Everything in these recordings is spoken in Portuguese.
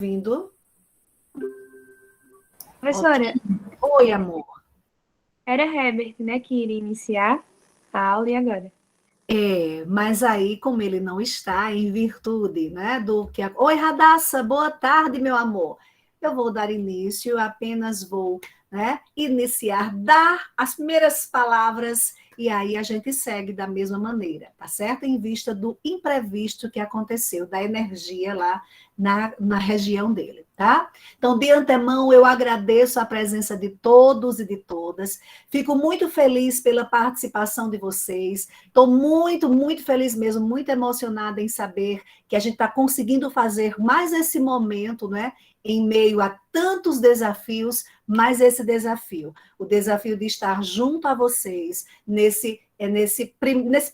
Vindo? Professora, Oi, amor. era Herbert, né, que iria iniciar a aula e agora? Mas aí, como ele não está, em virtude, né, do que... Oi, Radassa, boa tarde, meu amor. Eu vou dar início, apenas vou, né, iniciar, dar as primeiras palavras e aí a gente segue da mesma maneira, tá certo? Em vista do imprevisto que aconteceu, da energia lá na região dele, tá? Então, de antemão, eu agradeço a presença de todos e de todas. Fico muito feliz pela participação de vocês. Estou muito, muito feliz mesmo, muito emocionada em saber que a gente está conseguindo fazer mais esse momento, né? Em meio a tantos desafios, mais esse desafio, o desafio de estar junto a vocês nesse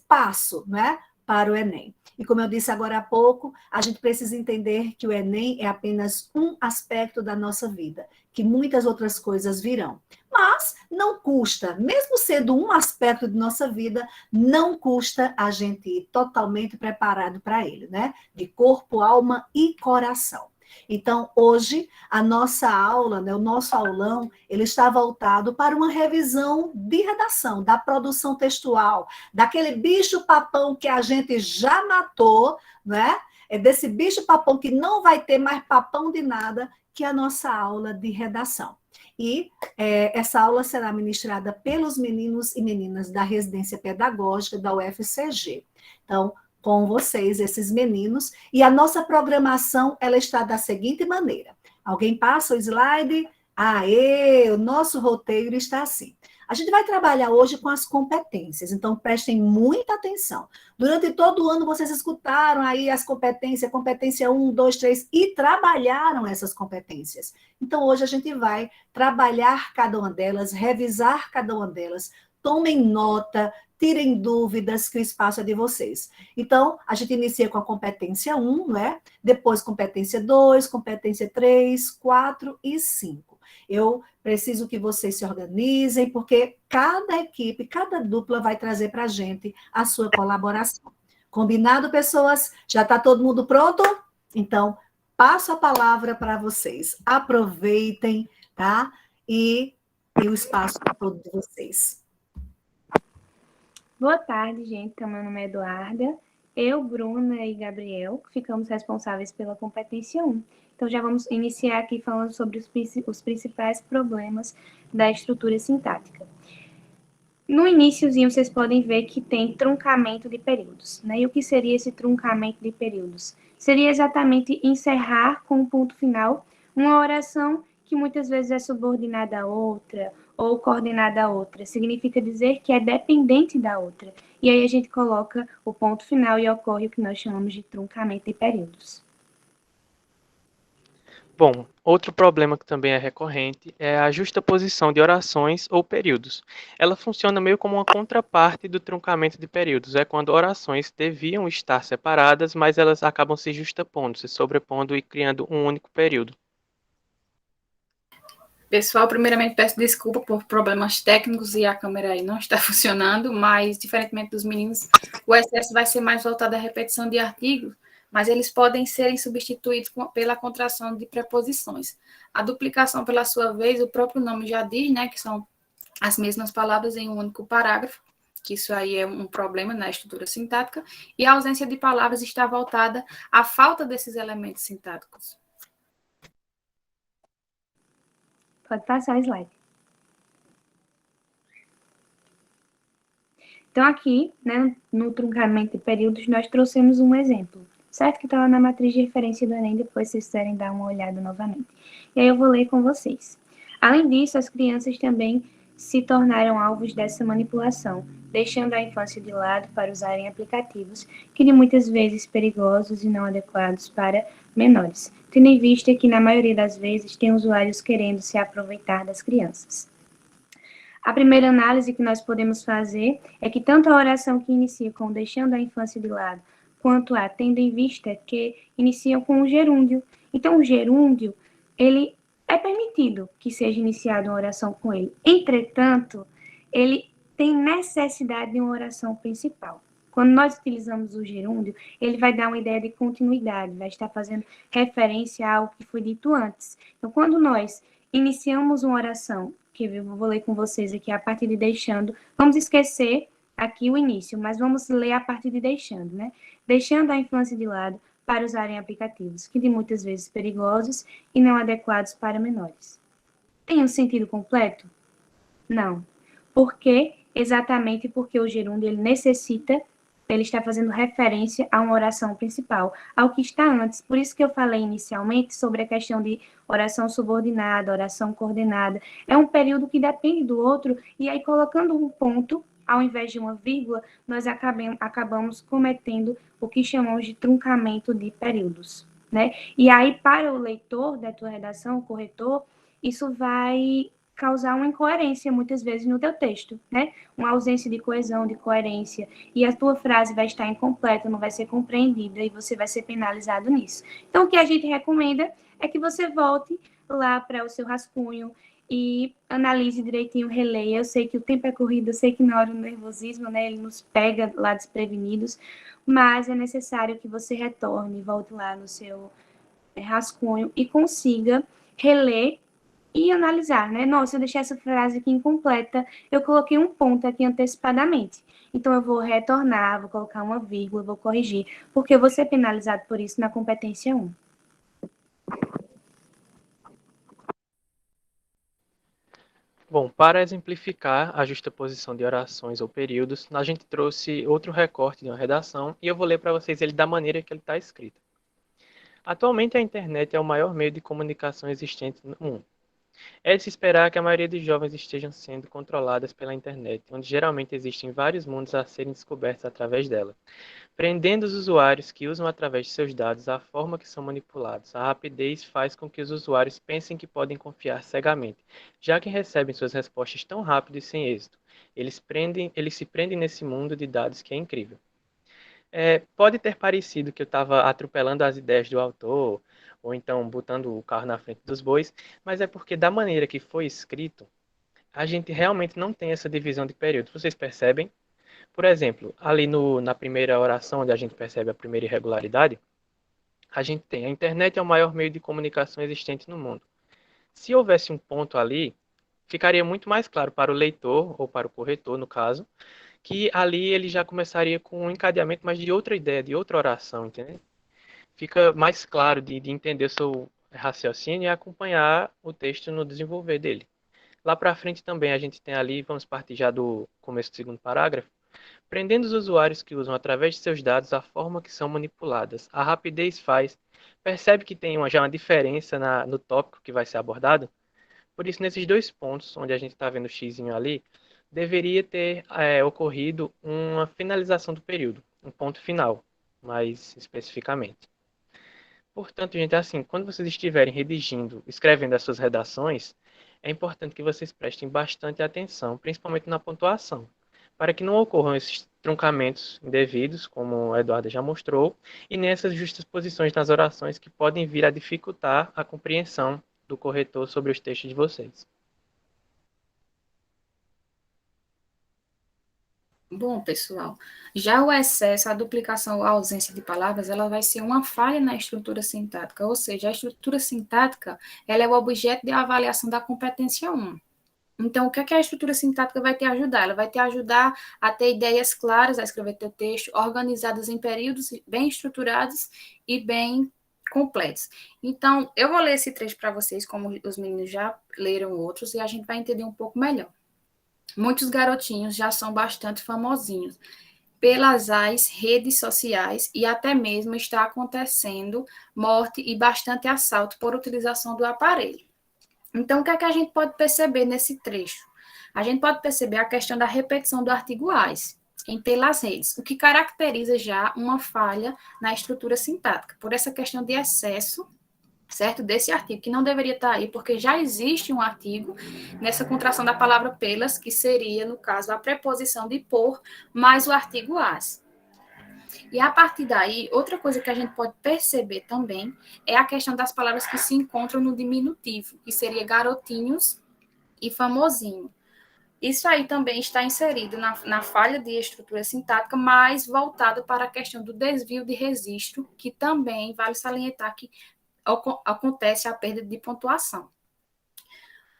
passo, né? Para o Enem. E como eu disse agora há pouco, a gente precisa entender que o Enem é apenas um aspecto da nossa vida, que muitas outras coisas virão. Mas não custa, mesmo sendo um aspecto de nossa vida, não custa a gente ir totalmente preparado para ele, né? De corpo, alma e coração. Então, hoje, a nossa aula, né, o nosso aulão, ele está voltado para uma revisão de redação, da produção textual, daquele bicho-papão que a gente já matou, né? É desse bicho-papão que não vai ter mais papão de nada, que é a nossa aula de redação. E essa aula será ministrada pelos meninos e meninas da residência pedagógica da UFCG. Então, com vocês, esses meninos, e a nossa programação, ela está da seguinte maneira. Alguém passa o slide? Aê, o nosso roteiro está assim. A gente vai trabalhar hoje com as competências, então prestem muita atenção. Durante todo o ano vocês escutaram aí as competências, competência 1, 2, 3, e trabalharam essas competências. Então hoje a gente vai trabalhar cada uma delas, revisar cada uma delas, tomem nota, tirem dúvidas, que o espaço é de vocês. Então, a gente inicia com a competência 1, né? Depois competência 2, competência 3, 4 e 5. Eu preciso que vocês se organizem, porque cada equipe, cada dupla vai trazer para a gente a sua colaboração. Combinado, pessoas? Já está todo mundo pronto? Então, passo a palavra para vocês. Aproveitem, tá? E o espaço para todos vocês. Boa tarde, gente. Então, meu nome é Eduarda. Eu, Bruna e Gabriel ficamos responsáveis pela competência 1. Então, já vamos iniciar aqui falando sobre os principais problemas da estrutura sintática. No iniciozinho, vocês podem ver que tem truncamento de períodos, né? E o que seria esse truncamento de períodos? Seria exatamente encerrar com um ponto final uma oração que muitas vezes é subordinada a outra ou coordenada a outra. Significa dizer que é dependente da outra. E aí a gente coloca o ponto final e ocorre o que nós chamamos de truncamento de períodos. Bom, outro problema que também é recorrente é a justaposição de orações ou períodos. Ela funciona meio como uma contraparte do truncamento de períodos. É quando orações deviam estar separadas, mas elas acabam se justapondo, se sobrepondo e criando um único período. Pessoal, primeiramente peço desculpa por problemas técnicos e a câmera aí não está funcionando, mas, diferentemente dos meninos, o excesso vai ser mais voltado à repetição de artigos, mas eles podem serem substituídos pela contração de preposições. A duplicação, pela sua vez, o próprio nome já diz, né, que são as mesmas palavras em um único parágrafo, que isso aí é um problema na estrutura sintática, e a ausência de palavras está voltada à falta desses elementos sintáticos. Pode passar o slide. Então, aqui, né, no truncamento de períodos, nós trouxemos um exemplo, certo? Que está lá na matriz de referência do Enem, depois vocês quiserem dar uma olhada novamente. E aí eu vou ler com vocês. Além disso, as crianças também se tornaram alvos dessa manipulação, deixando a infância de lado para usarem aplicativos que de muitas vezes perigosos e não adequados para menores, tendo em vista que na maioria das vezes tem usuários querendo se aproveitar das crianças. A primeira análise que nós podemos fazer é que tanto a oração que inicia com deixando a infância de lado, quanto a tendo em vista que iniciam com o gerúndio. Então, o gerúndio, ele é permitido que seja iniciada uma oração com ele. Entretanto, ele tem necessidade de uma oração principal. Quando nós utilizamos o gerúndio, ele vai dar uma ideia de continuidade, vai estar fazendo referência ao que foi dito antes. Então, quando nós iniciamos uma oração, que eu vou ler com vocês aqui a partir de deixando, vamos esquecer aqui o início, mas vamos ler a partir de deixando, né? Deixando a infância de lado para usarem aplicativos, que de muitas vezes perigosos e não adequados para menores. Tem um sentido completo? Não. Por quê? Exatamente porque o gerúndio ele está fazendo referência a uma oração principal, ao que está antes. Por isso que eu falei inicialmente sobre a questão de oração subordinada, oração coordenada. É um período que depende do outro, e aí colocando um ponto, ao invés de uma vírgula, nós acabamos cometendo o que chamamos de truncamento de períodos, né? E aí, para o leitor da tua redação, o corretor, isso vai causar uma incoerência, muitas vezes, no teu texto, né? Uma ausência de coesão, de coerência, e a tua frase vai estar incompleta, não vai ser compreendida, e você vai ser penalizado nisso. Então, o que a gente recomenda é que você volte lá para o seu rascunho e analise direitinho, releia. Eu sei que o tempo é corrido, eu sei que na hora do nervosismo, né, ele nos pega lá desprevenidos, mas é necessário que você retorne, volte lá no seu rascunho e consiga reler e analisar, né? Nossa, eu deixei essa frase aqui incompleta, eu coloquei um ponto aqui antecipadamente. Então, eu vou retornar, vou colocar uma vírgula, vou corrigir, porque eu vou ser penalizado por isso na competência 1. Bom, para exemplificar a justaposição de orações ou períodos, a gente trouxe outro recorte de uma redação e eu vou ler para vocês ele da maneira que ele está escrito. Atualmente, a internet é o maior meio de comunicação existente no mundo. É de se esperar que a maioria dos jovens estejam sendo controladas pela internet, onde geralmente existem vários mundos a serem descobertos através dela, prendendo os usuários que usam através de seus dados a forma que são manipulados. A rapidez faz com que os usuários pensem que podem confiar cegamente, já que recebem suas respostas tão rápido e sem êxito. Eles se prendem nesse mundo de dados que é incrível. Pode ter parecido que eu estava atropelando as ideias do autor, ou então botando o carro na frente dos bois, mas é porque da maneira que foi escrito, a gente realmente não tem essa divisão de períodos. Vocês percebem? Por exemplo, ali na primeira oração, onde a gente percebe a primeira irregularidade, a gente tem: a internet é o maior meio de comunicação existente no mundo. Se houvesse um ponto ali, ficaria muito mais claro para o leitor, ou para o corretor, no caso, que ali ele já começaria com um encadeamento, mas de outra ideia, de outra oração, entende? Fica mais claro de entender o seu raciocínio e acompanhar o texto no desenvolver dele. Lá para frente também a gente tem ali, vamos partir já do começo do segundo parágrafo, prendendo os usuários que usam através de seus dados a forma que são manipuladas. A rapidez faz. Percebe que tem já uma diferença no tópico que vai ser abordado? Por isso, nesses dois pontos, onde a gente está vendo o xizinho ali, deveria ter ocorrido uma finalização do período, um ponto final, mais especificamente. Portanto, gente, assim, quando vocês estiverem redigindo, escrevendo as suas redações, é importante que vocês prestem bastante atenção, principalmente na pontuação, para que não ocorram esses truncamentos indevidos, como a Eduarda já mostrou, e nessas justas posições nas orações que podem vir a dificultar a compreensão do corretor sobre os textos de vocês. Bom, pessoal, já o excesso, a duplicação ou a ausência de palavras, ela vai ser uma falha na estrutura sintática, ou seja, a estrutura sintática, ela é o objeto de avaliação da competência 1. Então, o que é que a estrutura sintática vai te ajudar? Ela vai te ajudar a ter ideias claras, a escrever teu texto, organizadas em períodos bem estruturados e bem completos. Então, eu vou ler esse trecho para vocês, como os meninos já leram outros, e a gente vai entender um pouco melhor. Muitos garotinhos já são bastante famosinhos pelas redes sociais e até mesmo está acontecendo morte e bastante assalto por utilização do aparelho. Então, o que é que a gente pode perceber nesse trecho? A gente pode perceber a questão da repetição do artigo as em pelas redes, o que caracteriza já uma falha na estrutura sintática, por essa questão de excesso, certo? Desse artigo, que não deveria estar aí, porque já existe um artigo nessa contração da palavra pelas, que seria, no caso, a preposição de por, mais o artigo as. E a partir daí, outra coisa que a gente pode perceber também é a questão das palavras que se encontram no diminutivo, que seria garotinhos e famosinho. Isso aí também está inserido na falha de estrutura sintática, mas voltado para a questão do desvio de registro, que também vale salientar que acontece a perda de pontuação.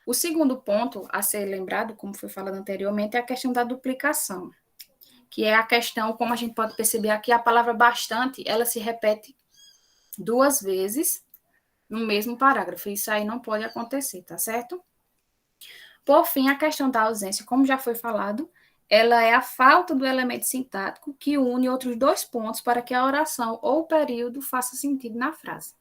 O segundo ponto a ser lembrado, como foi falado anteriormente, é a questão da duplicação, que é a questão, como a gente pode perceber aqui, a palavra bastante, ela se repete 2 vezes no mesmo parágrafo. Isso aí não pode acontecer, tá certo? Por fim, a questão da ausência, como já foi falado, ela é a falta do elemento sintático que une outros 2 pontos para que a oração ou o período faça sentido na frase.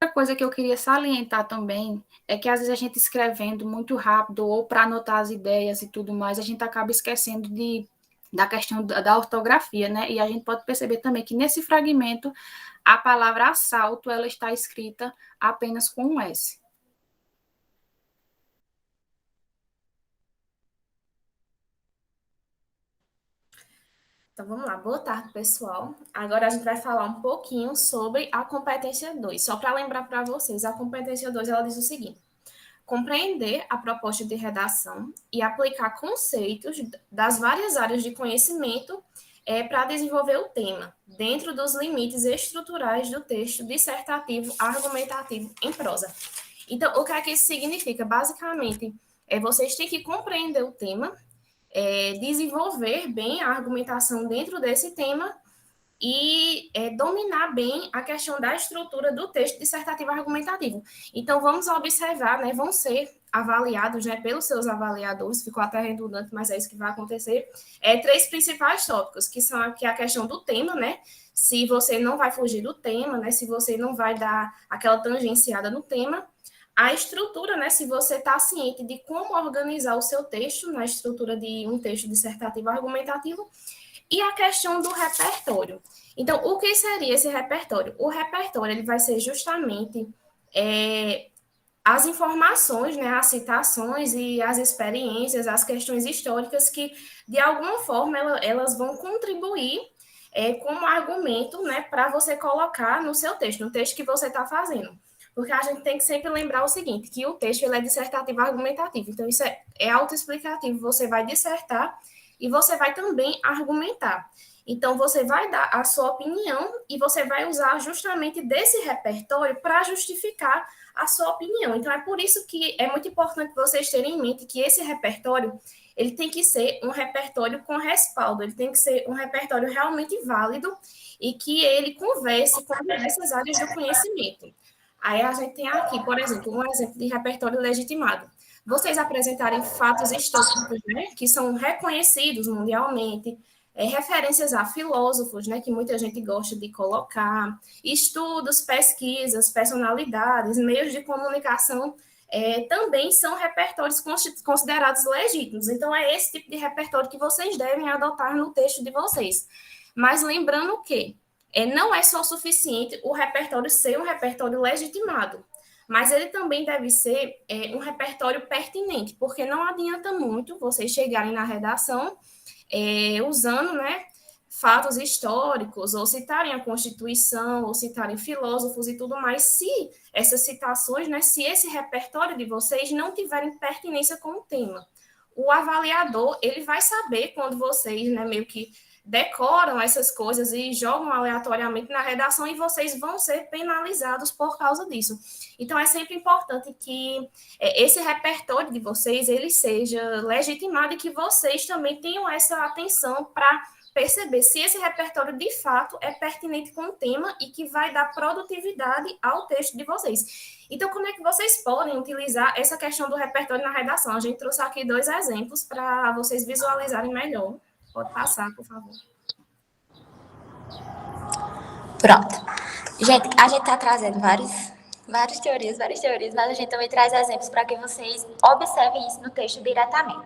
Outra coisa que eu queria salientar também é que às vezes a gente escrevendo muito rápido ou para anotar as ideias e tudo mais, a gente acaba esquecendo da questão da ortografia, né? E a gente pode perceber também que nesse fragmento a palavra assalto ela está escrita apenas com um S. Então, vamos lá. Boa tarde, pessoal. Agora a gente vai falar um pouquinho sobre a competência 2. Só para lembrar para vocês, a competência 2, ela diz o seguinte: compreender a proposta de redação e aplicar conceitos das várias áreas de conhecimento para desenvolver o tema, dentro dos limites estruturais do texto dissertativo argumentativo em prosa. Então, o que é que isso significa? Basicamente, vocês têm que compreender o tema, desenvolver bem a argumentação dentro desse tema e dominar bem a questão da estrutura do texto dissertativo argumentativo. Então, vamos observar, né, vão ser avaliados, né, pelos seus avaliadores, ficou até redundante, mas é isso que vai acontecer, 3 principais tópicos, que são aqui a questão do tema, né, se você não vai fugir do tema, né, se você não vai dar aquela tangenciada no tema, a estrutura, né, se você está ciente de como organizar o seu texto, na estrutura de um texto dissertativo argumentativo, e a questão do repertório. Então, o que seria esse repertório? O repertório ele vai ser justamente as informações, né, as citações e as experiências, as questões históricas que, de alguma forma, elas vão contribuir como argumento, né, para você colocar no seu texto, no texto que você está fazendo. Porque a gente tem que sempre lembrar o seguinte, que o texto ele é dissertativo argumentativo. Então, isso é autoexplicativo. Você vai dissertar e você vai também argumentar. Então, você vai dar a sua opinião e você vai usar justamente desse repertório para justificar a sua opinião. Então, é por isso que é muito importante vocês terem em mente que esse repertório, ele tem que ser um repertório com respaldo, ele tem que ser um repertório realmente válido e que ele converse com diversas áreas do conhecimento. Aí a gente tem aqui, por exemplo, um exemplo de repertório legitimado. Vocês apresentarem fatos históricos, né, que são reconhecidos mundialmente, referências a filósofos, né, que muita gente gosta de colocar, estudos, pesquisas, personalidades, meios de comunicação, também são repertórios considerados legítimos. Então, é esse tipo de repertório que vocês devem adotar no texto de vocês. Mas lembrando que não é só suficiente o repertório ser um repertório legitimado, mas ele também deve ser um repertório pertinente, porque não adianta muito vocês chegarem na redação usando, né, fatos históricos, ou citarem a Constituição, ou citarem filósofos e tudo mais, se essas citações, né, se esse repertório de vocês não tiverem pertinência com o tema. O avaliador, ele vai saber quando vocês, né, meio que decoram essas coisas e jogam aleatoriamente na redação e vocês vão ser penalizados por causa disso. Então, é sempre importante que esse repertório de vocês, ele seja legitimado e que vocês também tenham essa atenção para perceber se esse repertório, de fato, é pertinente com o tema e que vai dar produtividade ao texto de vocês. Então, como é que vocês podem utilizar essa questão do repertório na redação? A gente trouxe aqui 2 exemplos para vocês visualizarem melhor. Pode passar, por favor. Pronto. Gente, a gente está trazendo várias teorias, mas a gente também traz exemplos para que vocês observem isso no texto diretamente.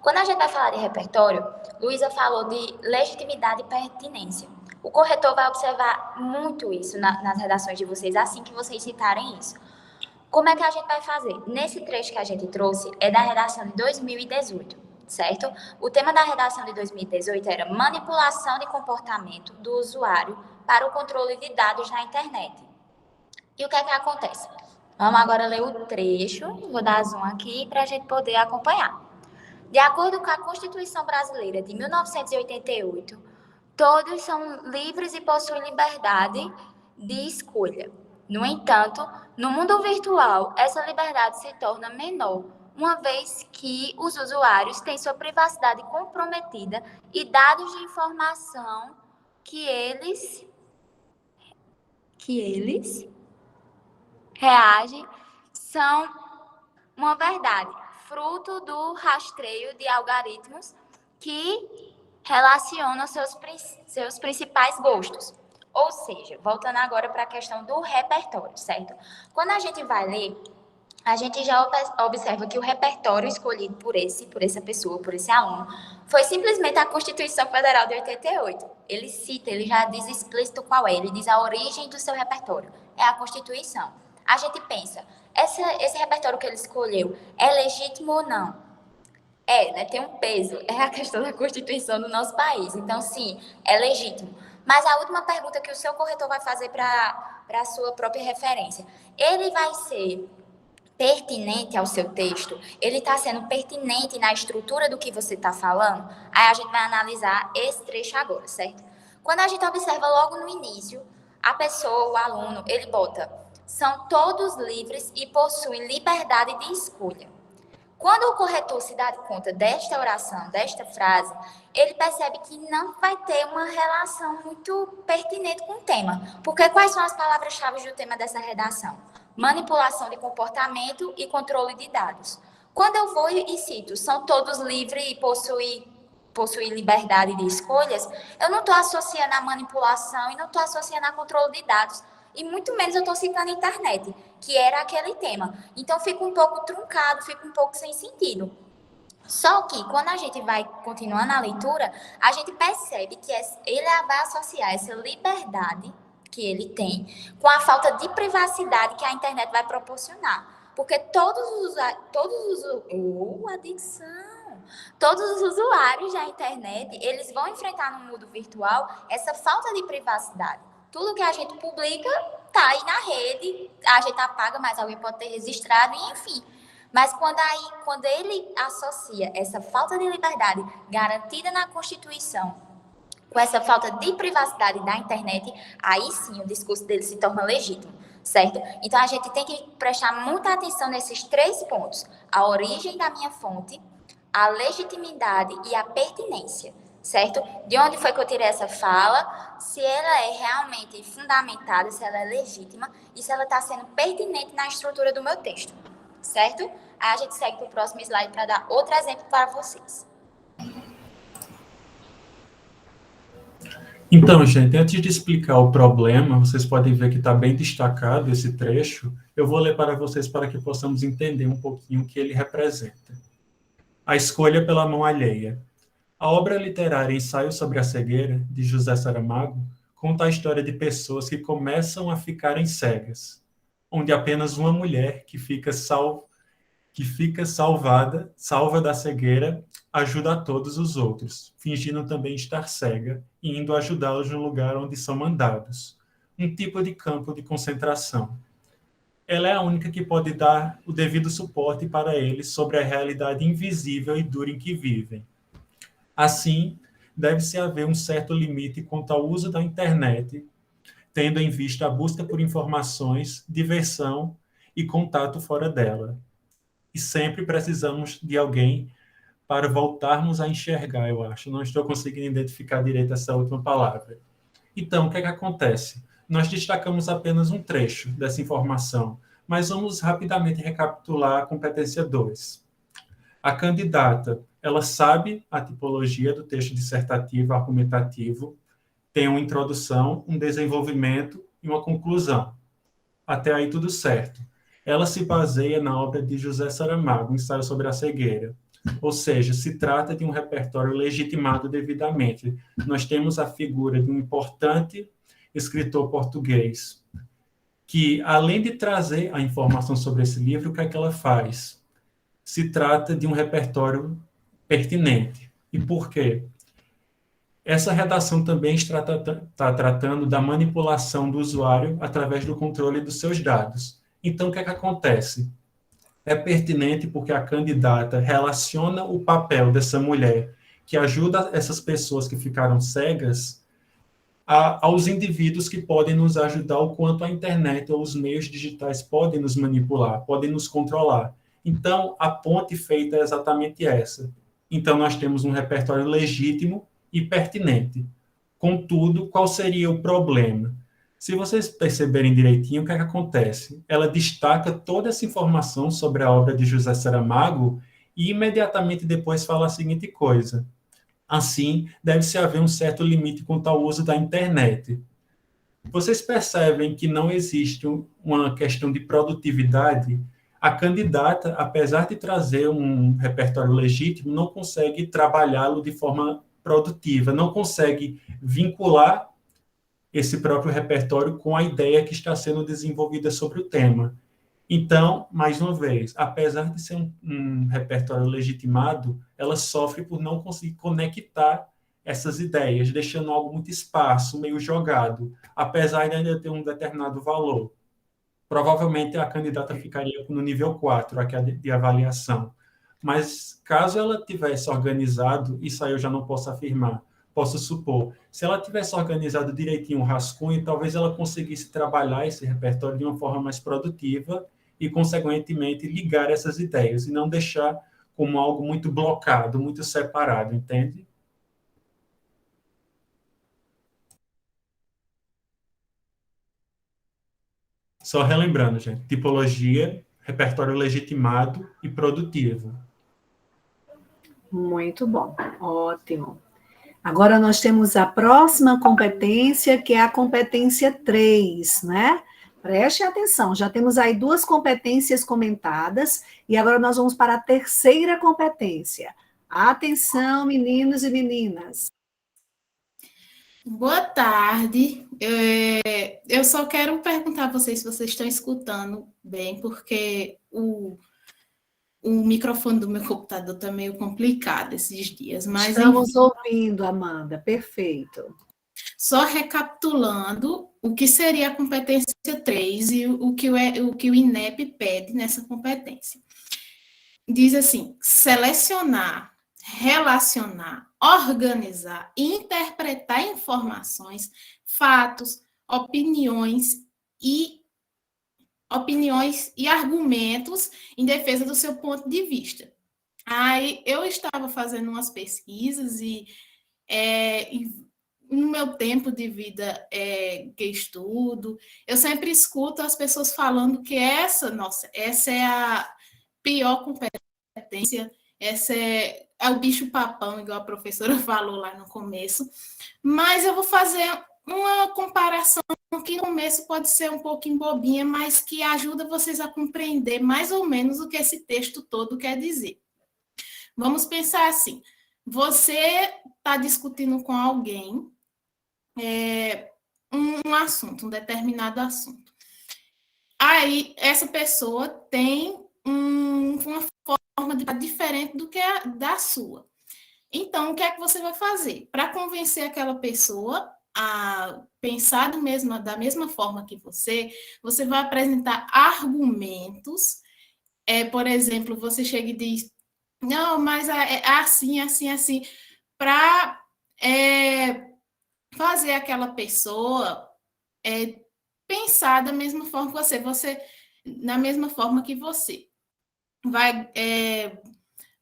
Quando a gente vai falar de repertório, Luísa falou de legitimidade e pertinência. O corretor vai observar muito isso nas redações de vocês, assim que vocês citarem isso. Como é que a gente vai fazer? Nesse trecho que a gente trouxe é da redação de 2018. Certo? O tema da redação de 2018 era manipulação de comportamento do usuário para o controle de dados na internet. E o que é que acontece? Vamos agora ler o trecho, vou dar zoom aqui para a gente poder acompanhar. De acordo com a Constituição Brasileira de 1988, todos são livres e possuem liberdade de escolha. No entanto, no mundo virtual, essa liberdade se torna menor, uma vez que os usuários têm sua privacidade comprometida e dados de informação que eles reagem são uma verdade, fruto do rastreio de algoritmos que relacionam seus principais gostos. Ou seja, voltando agora para a questão do repertório, certo? Quando a gente vai ler, a gente já observa que o repertório escolhido por essa pessoa, por esse aluno, foi simplesmente a Constituição Federal de 88. Ele cita, ele já diz explícito qual é, ele diz a origem do seu repertório. É a Constituição. A gente pensa, esse repertório que ele escolheu é legítimo ou não? Né, tem um peso, é a questão da Constituição do nosso país. Então, sim, é legítimo. Mas a última pergunta que o seu corretor vai fazer para a sua própria referência, ele vai ser pertinente ao seu texto? Ele está sendo pertinente na estrutura do que você está falando? Aí a gente vai analisar esse trecho agora, certo? Quando a gente observa logo no início, a pessoa, o aluno, ele bota: são todos livres e possuem liberdade de escolha. Quando o corretor se dá conta desta oração, desta frase, ele percebe que não vai ter uma relação muito pertinente com o tema. Porque quais são as palavras-chave do tema dessa redação? Manipulação de comportamento e controle de dados. Quando eu vou e cito, são todos livres e possuem liberdade de escolhas, eu não estou associando a manipulação e não estou associando a controle de dados. E muito menos eu estou citando a internet, que era aquele tema. Então, fica um pouco truncado, fica um pouco sem sentido. Só que, quando a gente vai continuando a leitura, a gente percebe que ele vai associar essa liberdade que ele tem com a falta de privacidade que a internet vai proporcionar. Porque todos os usuários da internet, eles vão enfrentar no mundo virtual essa falta de privacidade. Tudo que a gente publica tá aí na rede, a gente apaga, mas alguém pode ter registrado, enfim. Mas quando ele associa essa falta de liberdade garantida na Constituição com essa falta de privacidade da internet, aí sim o discurso dele se torna legítimo, certo? Então a gente tem que prestar muita atenção nesses 3 pontos: a origem da minha fonte, a legitimidade e a pertinência. Certo? De onde foi que eu tirei essa fala, se ela é realmente fundamentada, se ela é legítima e se ela está sendo pertinente na estrutura do meu texto, certo? Aí a gente segue para o próximo slide para dar outro exemplo para vocês. Então, gente, antes de explicar o problema, vocês podem ver que está bem destacado esse trecho, eu vou ler para vocês para que possamos entender um pouquinho o que ele representa. A escolha pela mão alheia. A obra literária Ensaio sobre a Cegueira, de José Saramago, conta a história de pessoas que começam a ficarem cegas, onde apenas uma mulher que fica salva da cegueira, ajuda a todos os outros, fingindo também estar cega e indo ajudá-los no lugar onde são mandados, um tipo de campo de concentração. Ela é a única que pode dar o devido suporte para eles sobre a realidade invisível e dura em que vivem. Assim, deve-se haver um certo limite quanto ao uso da internet, tendo em vista a busca por informações, diversão e contato fora dela. E sempre precisamos de alguém para voltarmos a enxergar, eu acho. Não estou conseguindo identificar direito essa última palavra. Então, o que é que acontece? Nós destacamos apenas um trecho dessa informação, mas vamos rapidamente recapitular a competência 2. A candidata, ela sabe a tipologia do texto dissertativo argumentativo, tem uma introdução, um desenvolvimento e uma conclusão. Até aí tudo certo. Ela se baseia na obra de José Saramago, Ensaio sobre a Cegueira. Ou seja, se trata de um repertório legitimado devidamente. Nós temos a figura de um importante escritor português, que, além de trazer a informação sobre esse livro, o que é que ela faz? Se trata de um repertório pertinente. E por quê? Essa redação também está tratando da manipulação do usuário através do controle dos seus dados. Então, o que é que acontece? É pertinente porque a candidata relaciona o papel dessa mulher que ajuda essas pessoas que ficaram cegas aos indivíduos que podem nos ajudar o quanto a internet ou os meios digitais podem nos manipular, podem nos controlar. Então, a ponte feita é exatamente essa. Então, nós temos um repertório legítimo e pertinente. Contudo, qual seria o problema? Se vocês perceberem direitinho, o que é que acontece? Ela destaca toda essa informação sobre a obra de José Saramago e imediatamente depois fala a seguinte coisa: assim, deve-se haver um certo limite quanto ao uso da internet. Vocês percebem que não existe uma questão de produtividade? A candidata, apesar de trazer um repertório legítimo, não consegue trabalhá-lo de forma produtiva, não consegue vincular esse próprio repertório com a ideia que está sendo desenvolvida sobre o tema. Então, mais uma vez, apesar de ser um repertório legitimado, ela sofre por não conseguir conectar essas ideias, deixando algo muito esparso, meio jogado, apesar de ainda ter um determinado valor. Provavelmente a candidata ficaria no nível 4, aqui de avaliação. Mas caso ela tivesse organizado, isso aí eu já não posso afirmar, posso supor, se ela tivesse organizado direitinho o rascunho, talvez ela conseguisse trabalhar esse repertório de uma forma mais produtiva e, consequentemente, ligar essas ideias e não deixar como algo muito blocado, muito separado, entende? Só relembrando, gente, tipologia, repertório legitimado e produtivo. Muito bom, ótimo. Agora nós temos a próxima competência, que é a competência 3, né? Preste atenção, já temos aí 2 competências comentadas, e agora nós vamos para a terceira competência. Atenção, meninos e meninas. Boa tarde. Eu só quero perguntar a vocês se vocês estão escutando bem, porque o microfone do meu computador está meio complicado esses dias. Mas Estamos ouvindo, Amanda, perfeito. Só recapitulando o que seria a competência 3 e o que o INEP pede nessa competência. Diz assim: selecionar, relacionar, organizar e interpretar informações, fatos, opiniões e argumentos em defesa do seu ponto de vista. Aí eu estava fazendo umas pesquisas e no meu tempo de vida que estudo, eu sempre escuto as pessoas falando que essa é a pior competência, essa é o bicho papão, igual a professora falou lá no começo, mas eu vou fazer uma comparação que no começo pode ser um pouquinho bobinha, mas que ajuda vocês a compreender mais ou menos o que esse texto todo quer dizer. Vamos pensar assim: você está discutindo com alguém um assunto, um determinado assunto. Aí, essa pessoa tem uma forma de diferente do que a da sua. Então, o que é que você vai fazer? Para convencer aquela pessoa a pensar da mesma forma que você vai apresentar argumentos. Por exemplo, você chega e diz: não, mas é assim, assim, assim, para fazer aquela pessoa pensar da mesma forma que você na mesma forma que você. Vai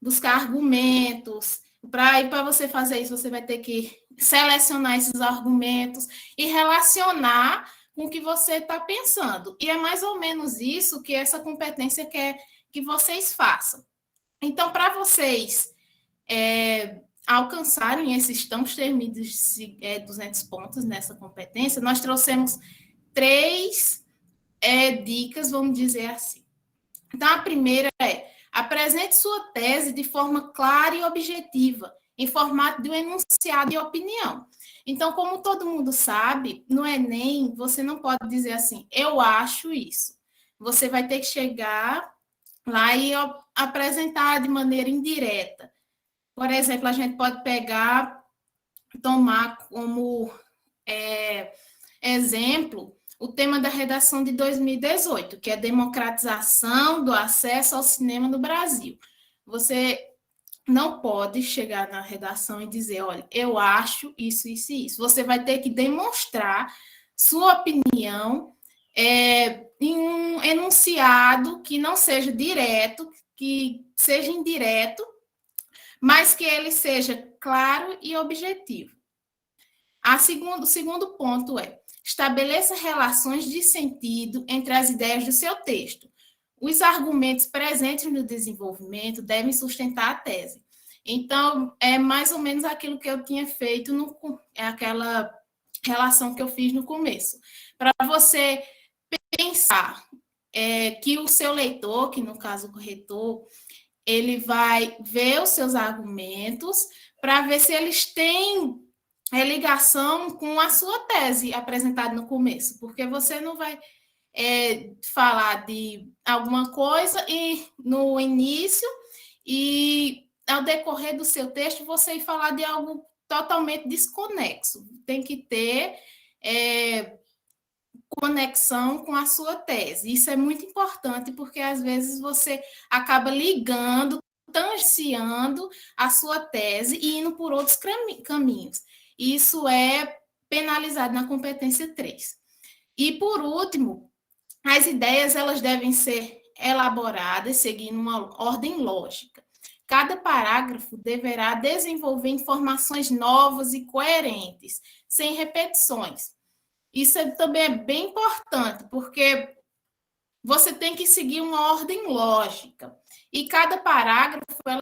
buscar argumentos. Para você fazer isso, você vai ter que selecionar esses argumentos e relacionar com o que você está pensando. E é mais ou menos isso que essa competência quer que vocês façam. Então, para vocês alcançarem esses tão temidos 200 pontos nessa competência, nós trouxemos 3 dicas, vamos dizer assim. Então, a primeira é: apresente sua tese de forma clara e objetiva, em formato de um enunciado de opinião. Então, como todo mundo sabe, no Enem, você não pode dizer assim: eu acho isso. Você vai ter que chegar lá e apresentar de maneira indireta. Por exemplo, a gente pode tomar como exemplo o tema da redação de 2018, que é democratização do acesso ao cinema no Brasil. Você não pode chegar na redação e dizer, olha, eu acho isso, isso e isso. Você vai ter que demonstrar sua opinião em um enunciado que não seja direto, que seja indireto, mas que ele seja claro e objetivo. O segundo ponto é: estabeleça relações de sentido entre as ideias do seu texto. Os argumentos presentes no desenvolvimento devem sustentar a tese. Então, é mais ou menos aquilo que eu tinha feito, aquela relação que eu fiz no começo. Para você pensar que o seu leitor, que no caso o corretor, ele vai ver os seus argumentos para ver se eles têm ligação com a sua tese apresentada no começo, porque você não vai falar de alguma coisa e no início e ao decorrer do seu texto você ir falar de algo totalmente desconexo. Tem que ter conexão com a sua tese. Isso é muito importante, porque às vezes você acaba ligando, tangenciando a sua tese e indo por outros caminhos. Isso é penalizado na competência 3. E, por último, as ideias elas devem ser elaboradas seguindo uma ordem lógica. Cada parágrafo deverá desenvolver informações novas e coerentes, sem repetições. Isso também é bem importante, porque você tem que seguir uma ordem lógica. E cada parágrafo ela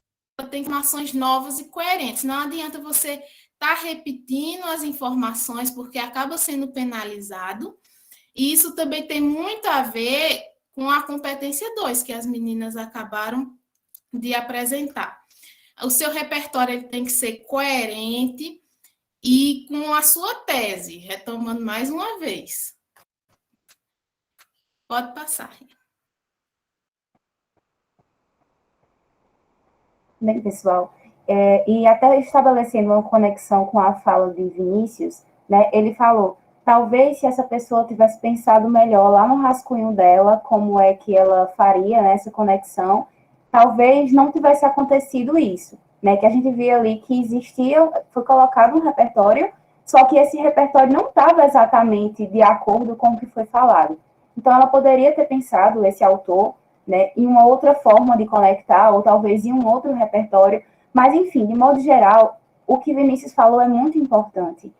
tem informações novas e coerentes. Não adianta você estar repetindo as informações, porque acaba sendo penalizado. E isso também tem muito a ver com a competência 2, que as meninas acabaram de apresentar. O seu repertório ele tem que ser coerente e com a sua tese, retomando mais uma vez. Pode passar. Bem, pessoal, e até estabelecendo uma conexão com a fala de Vinícius, né, ele falou, talvez se essa pessoa tivesse pensado melhor lá no rascunho dela, como é que ela faria, né, essa conexão, talvez não tivesse acontecido isso, né, que a gente via ali que existia, foi colocado um repertório, só que esse repertório não estava exatamente de acordo com o que foi falado. Então, ela poderia ter pensado, esse autor, né, em uma outra forma de conectar, ou talvez em um outro repertório, mas, enfim, de modo geral, o que Vinícius falou é muito importante.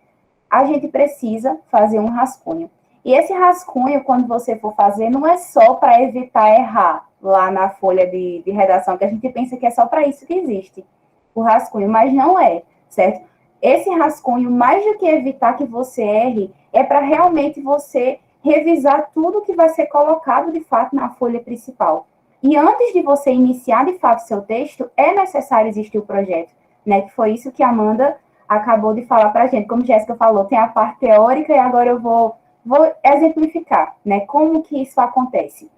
A gente precisa fazer um rascunho. E esse rascunho, quando você for fazer, não é só para evitar errar lá na folha de redação, que a gente pensa que é só para isso que existe o rascunho, mas não é, certo? Esse rascunho, mais do que evitar que você erre, é para realmente você revisar tudo que vai ser colocado, de fato, na folha principal. E antes de você iniciar, de fato, seu texto, é necessário existir o projeto, né? Que foi isso que a Amanda acabou de falar para a gente. Como Jéssica falou, tem a parte teórica e agora eu vou exemplificar, né? Como que isso acontece.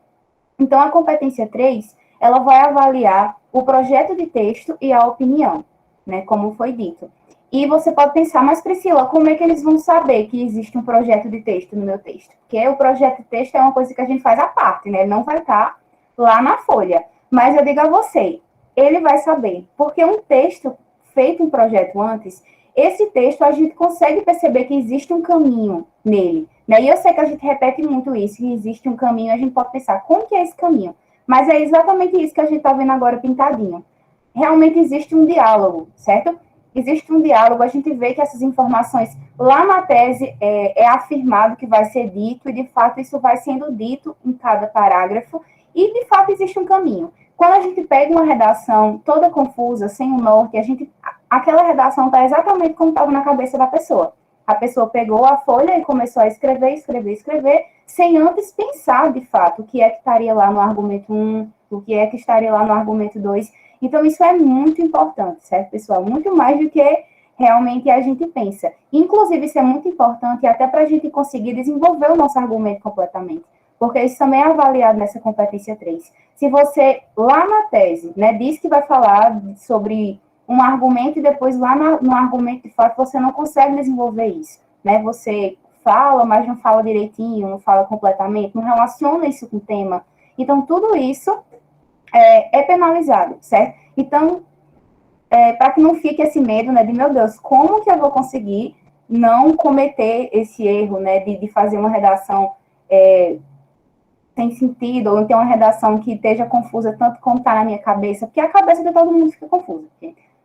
Então, a competência 3, ela vai avaliar o projeto de texto e a opinião, né? Como foi dito. E você pode pensar, mas Priscila, como é que eles vão saber que existe um projeto de texto no meu texto? Porque o projeto de texto é uma coisa que a gente faz à parte, né? Ele não vai estar lá na folha. Mas eu digo a você, ele vai saber. Porque um texto feito um projeto antes, esse texto a gente consegue perceber que existe um caminho nele. Né? E eu sei que a gente repete muito isso, que existe um caminho, a gente pode pensar, como que é esse caminho? Mas é exatamente isso que a gente está vendo agora pintadinho. Realmente existe um diálogo, certo? Existe um diálogo, a gente vê que essas informações lá na tese é afirmado que vai ser dito, e de fato isso vai sendo dito em cada parágrafo, e de fato existe um caminho. Quando a gente pega uma redação toda confusa, sem um norte, aquela redação está exatamente como estava na cabeça da pessoa. A pessoa pegou a folha e começou a escrever, sem antes pensar, de fato, o que é que estaria lá no argumento 1, o que é que estaria lá no argumento 2. Então, isso é muito importante, certo, pessoal? Muito mais do que realmente a gente pensa. Inclusive, isso é muito importante até para a gente conseguir desenvolver o nosso argumento completamente, porque isso também é avaliado nessa competência 3. Se você, lá na tese, né, diz que vai falar sobre um argumento e depois lá no argumento de fato você não consegue desenvolver isso, né? Você fala, mas não fala direitinho, não fala completamente, não relaciona isso com o tema. Então, tudo isso é penalizado, certo? Então, para que não fique esse medo, né, de, meu Deus, como que eu vou conseguir não cometer esse erro, né, de fazer uma redação sem sentido, ou então uma redação que esteja confusa tanto como está na minha cabeça, porque a cabeça de todo mundo fica confusa.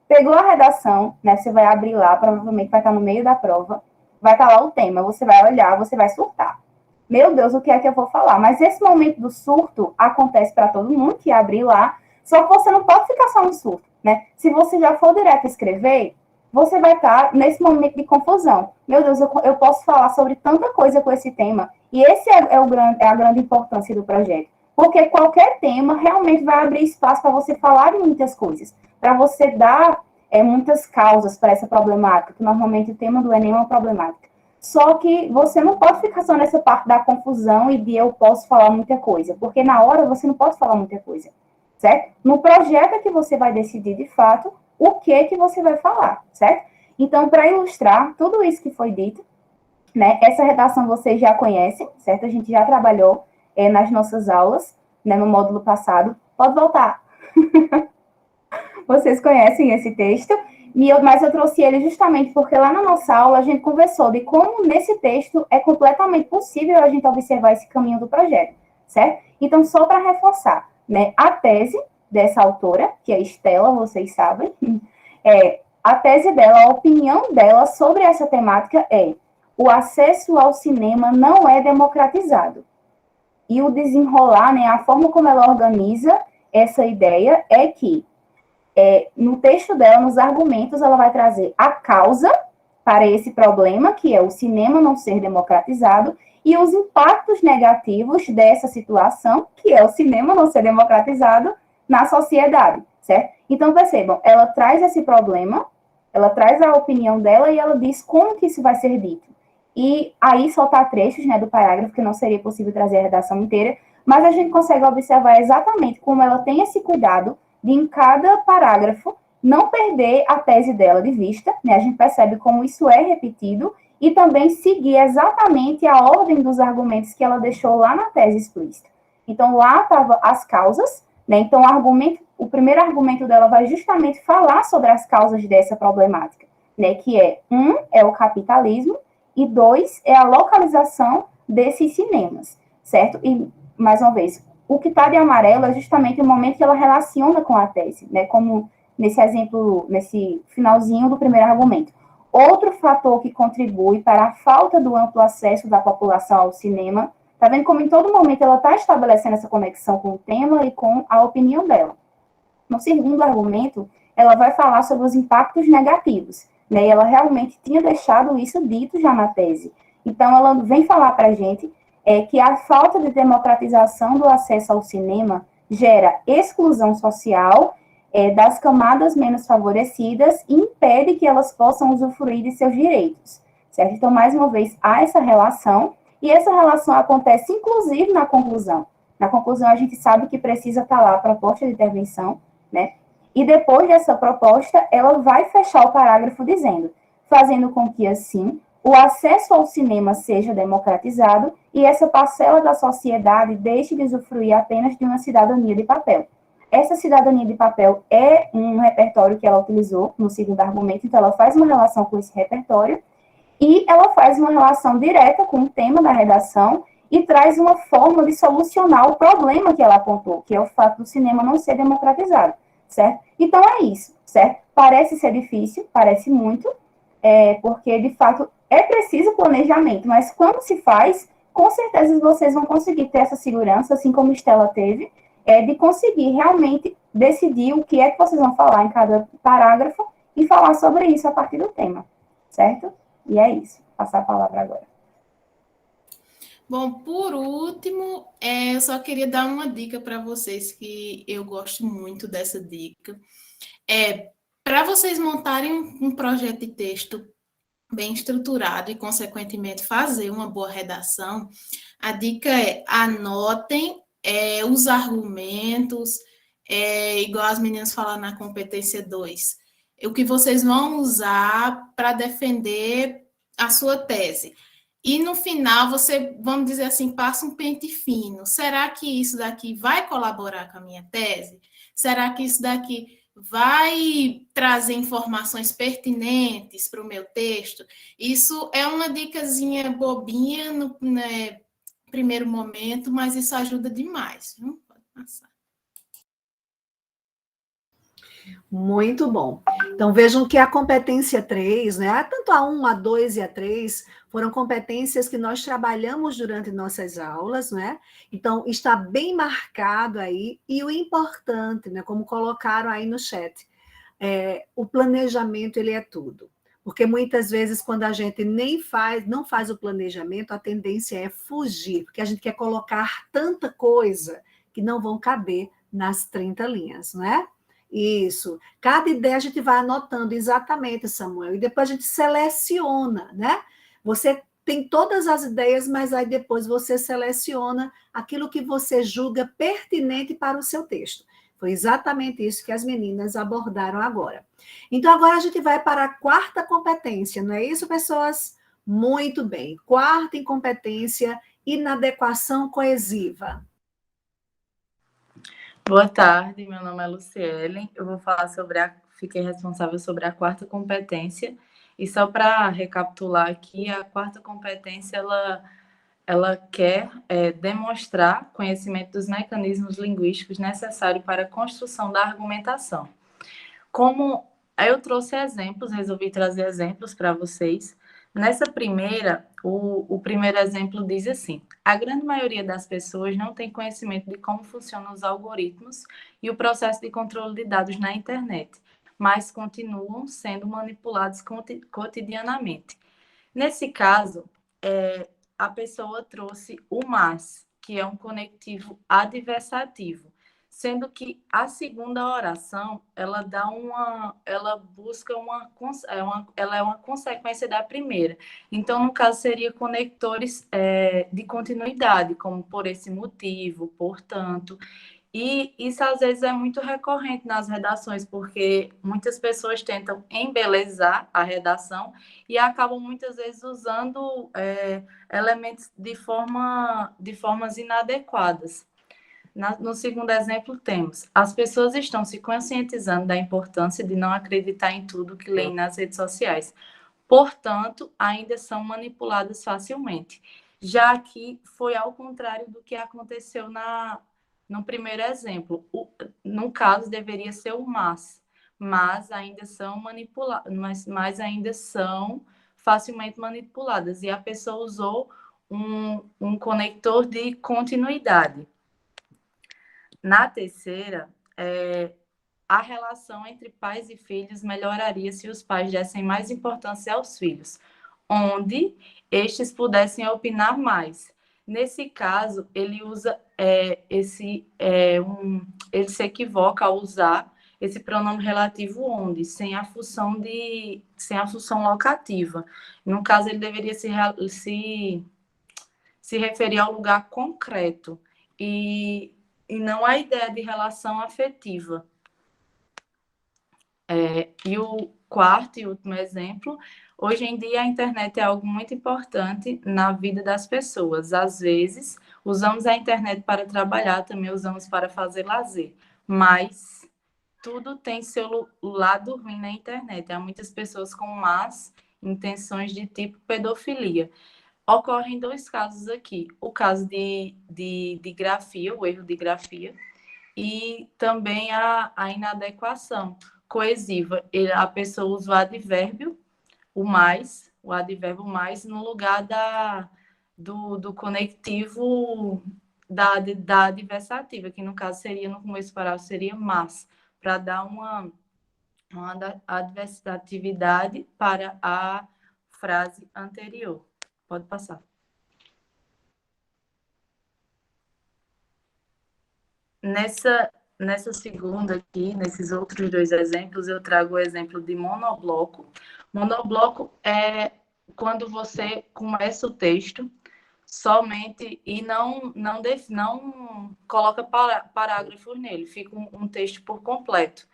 Pegou a redação, né, você vai abrir lá, provavelmente vai estar no meio da prova, vai estar lá o tema, você vai olhar, você vai surtar. Meu Deus, o que é que eu vou falar? Mas esse momento do surto acontece para todo mundo que abrir lá, só que você não pode ficar só no surto, né? Se você já for direto escrever, você vai estar nesse momento de confusão. Meu Deus, eu posso falar sobre tanta coisa com esse tema. E esse é a grande importância do projeto. Porque qualquer tema realmente vai abrir espaço para você falar de muitas coisas. Para você dar muitas causas para essa problemática, que normalmente o tema do Enem é uma problemática. Só que você não pode ficar só nessa parte da confusão e de eu posso falar muita coisa. Porque na hora você não pode falar muita coisa. Certo? No projeto é que você vai decidir, de fato, o que você vai falar, certo? Então, para ilustrar tudo isso que foi dito, né, essa redação vocês já conhecem, certo? A gente já trabalhou nas nossas aulas, né, no módulo passado. Pode voltar. Vocês conhecem esse texto, mas eu trouxe ele justamente porque lá na nossa aula a gente conversou de como nesse texto é completamente possível a gente observar esse caminho do projeto, certo? Então, só para reforçar, né, a tese dessa autora, que é Estela, vocês sabem, a tese dela, a opinião dela sobre essa temática é: o acesso ao cinema não é democratizado. E o desenrolar, né, a forma como ela organiza essa ideia é que, no texto dela, nos argumentos, ela vai trazer a causa para esse problema, que é o cinema não ser democratizado, e os impactos negativos dessa situação, que é o cinema não ser democratizado na sociedade, certo? Então, percebam, ela traz esse problema, ela traz a opinião dela e ela diz como que isso vai ser dito. E aí soltar trechos, né, do parágrafo, que não seria possível trazer a redação inteira, mas a gente consegue observar exatamente como ela tem esse cuidado de, em cada parágrafo, não perder a tese dela de vista, né? A gente percebe como isso é repetido, e também seguir exatamente a ordem dos argumentos que ela deixou lá na tese explícita. Então, lá estavam as causas, né? Então, o primeiro argumento dela vai justamente falar sobre as causas dessa problemática, né? Que é o capitalismo, e 2, é a localização desses cinemas, certo? E, mais uma vez, o que está de amarelo é justamente o momento que ela relaciona com a tese, né? Como nesse exemplo, nesse finalzinho do primeiro argumento. Outro fator que contribui para a falta do amplo acesso da população ao cinema, tá vendo como em todo momento ela está estabelecendo essa conexão com o tema e com a opinião dela. No segundo argumento, ela vai falar sobre os impactos negativos, né? E ela realmente tinha deixado isso dito já na tese. Então, ela vem falar para a gente que a falta de democratização do acesso ao cinema gera exclusão social das camadas menos favorecidas e impede que elas possam usufruir de seus direitos, certo? Então, mais uma vez, há essa relação, e essa relação acontece, inclusive, na conclusão. Na conclusão, a gente sabe que precisa estar lá a proposta de intervenção, né? E depois dessa proposta, ela vai fechar o parágrafo dizendo, fazendo com que, assim, o acesso ao cinema seja democratizado e essa parcela da sociedade deixe de usufruir apenas de uma cidadania de papel. Essa cidadania de papel é um repertório que ela utilizou no segundo argumento, então ela faz uma relação com esse repertório e ela faz uma relação direta com o tema da redação e traz uma forma de solucionar o problema que ela apontou, que é o fato do cinema não ser democratizado, certo? Então é isso, certo? Parece ser difícil, parece muito, porque de fato é preciso planejamento, mas quando se faz, com certeza vocês vão conseguir ter essa segurança, assim como Estela teve, de conseguir realmente decidir o que é que vocês vão falar em cada parágrafo e falar sobre isso a partir do tema, certo? E é isso. Vou passar a palavra agora. Bom, por último, eu só queria dar uma dica para vocês, que eu gosto muito dessa dica. Para vocês montarem um projeto de texto bem estruturado e, consequentemente, fazer uma boa redação, a dica é anotem os argumentos, igual as meninas falaram na competência 2, o que vocês vão usar para defender a sua tese. e no final você, vamos dizer assim, passa um pente fino. Será que isso daqui vai colaborar com a minha tese? Será que isso daqui vai trazer informações pertinentes para o meu texto? Isso é uma dicasinha bobinha no, né, primeiro momento, mas isso ajuda demais. Viu? Pode passar. Muito bom. Então, vejam que a competência 3, né, tanto a 1, a 2 e a 3, foram competências que nós trabalhamos durante nossas aulas, né? Então, está bem marcado aí, e o importante, né, como colocaram aí no chat, o planejamento, ele é tudo. Porque muitas vezes, quando a gente não faz o planejamento, a tendência é fugir, porque a gente quer colocar tanta coisa que não vão caber nas 30 linhas, não é? Isso. Cada ideia a gente vai anotando exatamente, Samuel, e depois a gente seleciona, né? Você tem todas as ideias, mas aí depois você seleciona aquilo que você julga pertinente para o seu texto. Foi exatamente isso que as meninas abordaram agora. Então, agora a gente vai para a quarta competência, não é isso, pessoas? Muito bem. Quarta incompetência, inadequação coesiva. Boa tarde, meu nome é Luciele. Eu vou falar fiquei responsável sobre a quarta competência. E só para recapitular aqui, a quarta competência, ela quer demonstrar conhecimento dos mecanismos linguísticos necessários para a construção da argumentação. Como eu trouxe exemplos, resolvi trazer exemplos para vocês. Nessa primeira, o primeiro exemplo diz assim: a grande maioria das pessoas não tem conhecimento de como funcionam os algoritmos e o processo de controle de dados na internet, mas continuam sendo manipulados cotidianamente. Nesse caso, a pessoa trouxe o mas, que é um conectivo adversativo, sendo que a segunda oração ela busca ela é uma consequência da primeira. Então, no caso, seria conectores de continuidade, como por esse motivo, portanto. E isso às vezes é muito recorrente nas redações, porque muitas pessoas tentam embelezar a redação e acabam muitas vezes usando elementos de formas inadequadas. No segundo exemplo, temos: as pessoas estão se conscientizando da importância de não acreditar em tudo que leem nas redes sociais. Portanto, ainda são manipuladas facilmente. Já aqui foi ao contrário do que aconteceu no primeiro exemplo. No caso, deveria ser o mas ainda são manipuladas, mas ainda são facilmente manipuladas. E a pessoa usou um conector de continuidade. Na terceira, a relação entre pais e filhos melhoraria se os pais dessem mais importância aos filhos, onde estes pudessem opinar mais. Nesse caso, ele usa ele se equivoca ao usar esse pronome relativo onde, sem a função locativa. No caso, ele deveria se referir ao lugar concreto e não a ideia de relação afetiva. E o quarto e último exemplo: hoje em dia a internet é algo muito importante na vida das pessoas. Às vezes, usamos a internet para trabalhar, também usamos para fazer lazer, mas tudo tem seu lado ruim na internet. Há muitas pessoas com más intenções de tipo pedofilia. Ocorrem dois casos aqui: o caso de grafia, o erro de grafia, e também a inadequação coesiva. A pessoa usa o advérbio no lugar do conectivo da adversativa, que no caso seria, no começo do parágrafo, seria mas, para dar uma adversatividade para a frase anterior. Pode passar. Nessa segunda aqui, nesses outros dois exemplos, eu trago o exemplo de monobloco. Monobloco é quando você começa o texto somente e não coloca parágrafos nele, fica um texto por completo.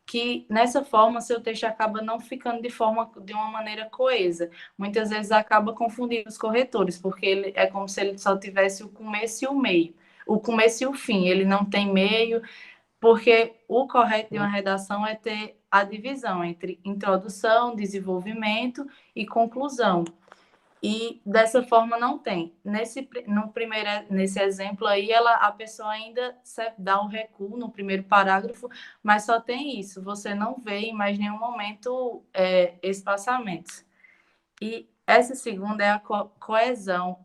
que nessa forma seu texto acaba não ficando de uma maneira coesa. Muitas vezes acaba confundindo os corretores, porque ele é como se ele só tivesse o começo e o meio, o começo e o fim, ele não tem meio, porque o correto de uma redação é ter a divisão entre introdução, desenvolvimento e conclusão. E dessa forma não tem. Nesse exemplo aí, a pessoa ainda dá um recuo no primeiro parágrafo, mas só tem isso. Você não vê em mais nenhum momento espaçamentos. E essa segunda é a coesão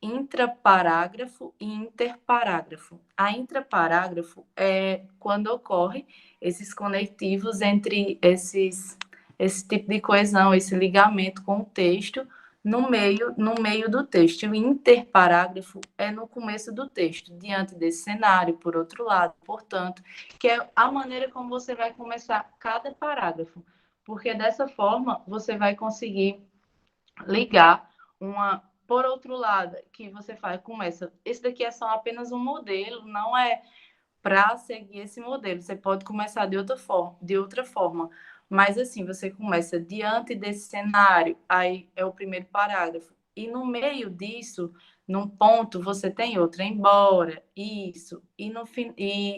intraparágrafo e interparágrafo. A intraparágrafo é quando ocorre esses conectivos entre esse tipo de coesão, esse ligamento com o texto no meio do texto. O interparágrafo é no começo do texto, diante desse cenário, por outro lado, portanto, que é a maneira como você vai começar cada parágrafo, porque dessa forma você vai conseguir ligar por outro lado, que você começa, esse daqui é só apenas um modelo, não é para seguir esse modelo, você pode começar de outra forma. Mas assim, você começa diante desse cenário, aí é o primeiro parágrafo. E no meio disso, num ponto, você tem outro, embora, isso. E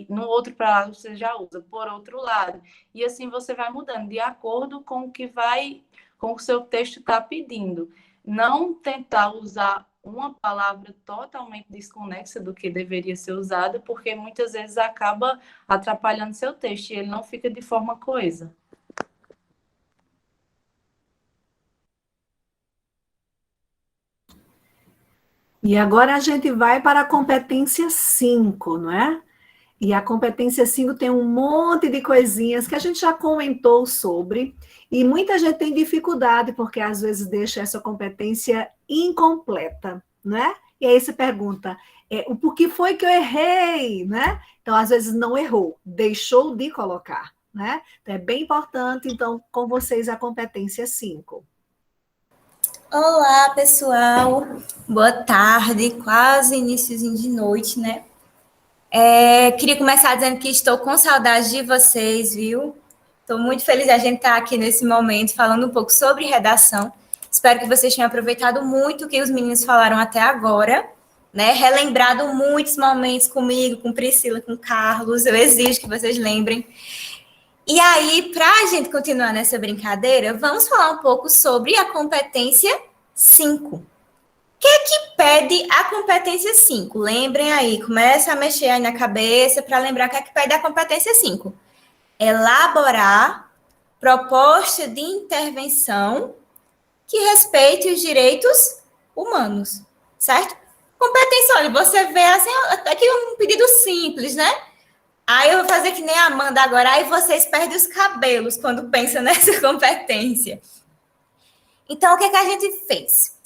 no outro parágrafo você já usa por outro lado. E assim você vai mudando de acordo com com o seu texto está pedindo. Não tentar usar uma palavra totalmente desconexa do que deveria ser usada, porque muitas vezes acaba atrapalhando seu texto e ele não fica de forma coesa. E agora a gente vai para a competência 5, não é? E a competência 5 tem um monte de coisinhas que a gente já comentou sobre, e muita gente tem dificuldade, porque às vezes deixa essa competência incompleta, né? E aí você pergunta, o porquê foi que eu errei, né? Então, às vezes não errou, deixou de colocar, né? Então, é bem importante, então, com vocês a competência 5. Olá, pessoal. Boa tarde, quase iniciozinho de noite, né? Queria começar dizendo que estou com saudade de vocês, viu? Estou muito feliz de a gente estar aqui nesse momento falando um pouco sobre redação. Espero que vocês tenham aproveitado muito o que os meninos falaram até agora, né? Relembrado muitos momentos comigo, com Priscila, com Carlos. Eu exijo que vocês lembrem. E aí, para a gente continuar nessa brincadeira, vamos falar um pouco sobre a competência 5. O que é que pede a competência 5? Lembrem aí, começa a mexer aí na cabeça para lembrar o que é que pede a competência 5. Elaborar proposta de intervenção que respeite os direitos humanos, certo? Competência, olha, você vê assim, aqui um pedido simples, né? Aí eu vou fazer que nem a Amanda agora, aí vocês perdem os cabelos quando pensam nessa competência. Então, o que é que a gente fez?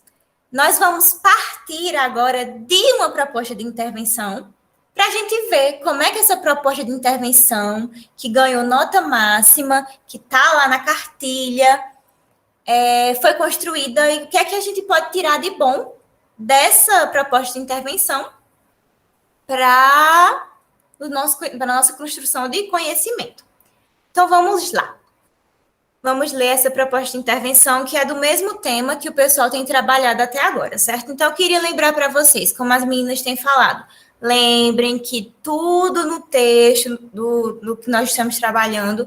Nós vamos partir agora de uma proposta de intervenção para a gente ver como é que essa proposta de intervenção, que ganhou nota máxima, que está lá na cartilha, foi construída e o que é que a gente pode tirar de bom dessa proposta de intervenção para a nossa construção de conhecimento. Então, vamos lá. Vamos ler essa proposta de intervenção, que é do mesmo tema que o pessoal tem trabalhado até agora, certo? Então, eu queria lembrar para vocês, como as meninas têm falado, lembrem que tudo no texto do que nós estamos trabalhando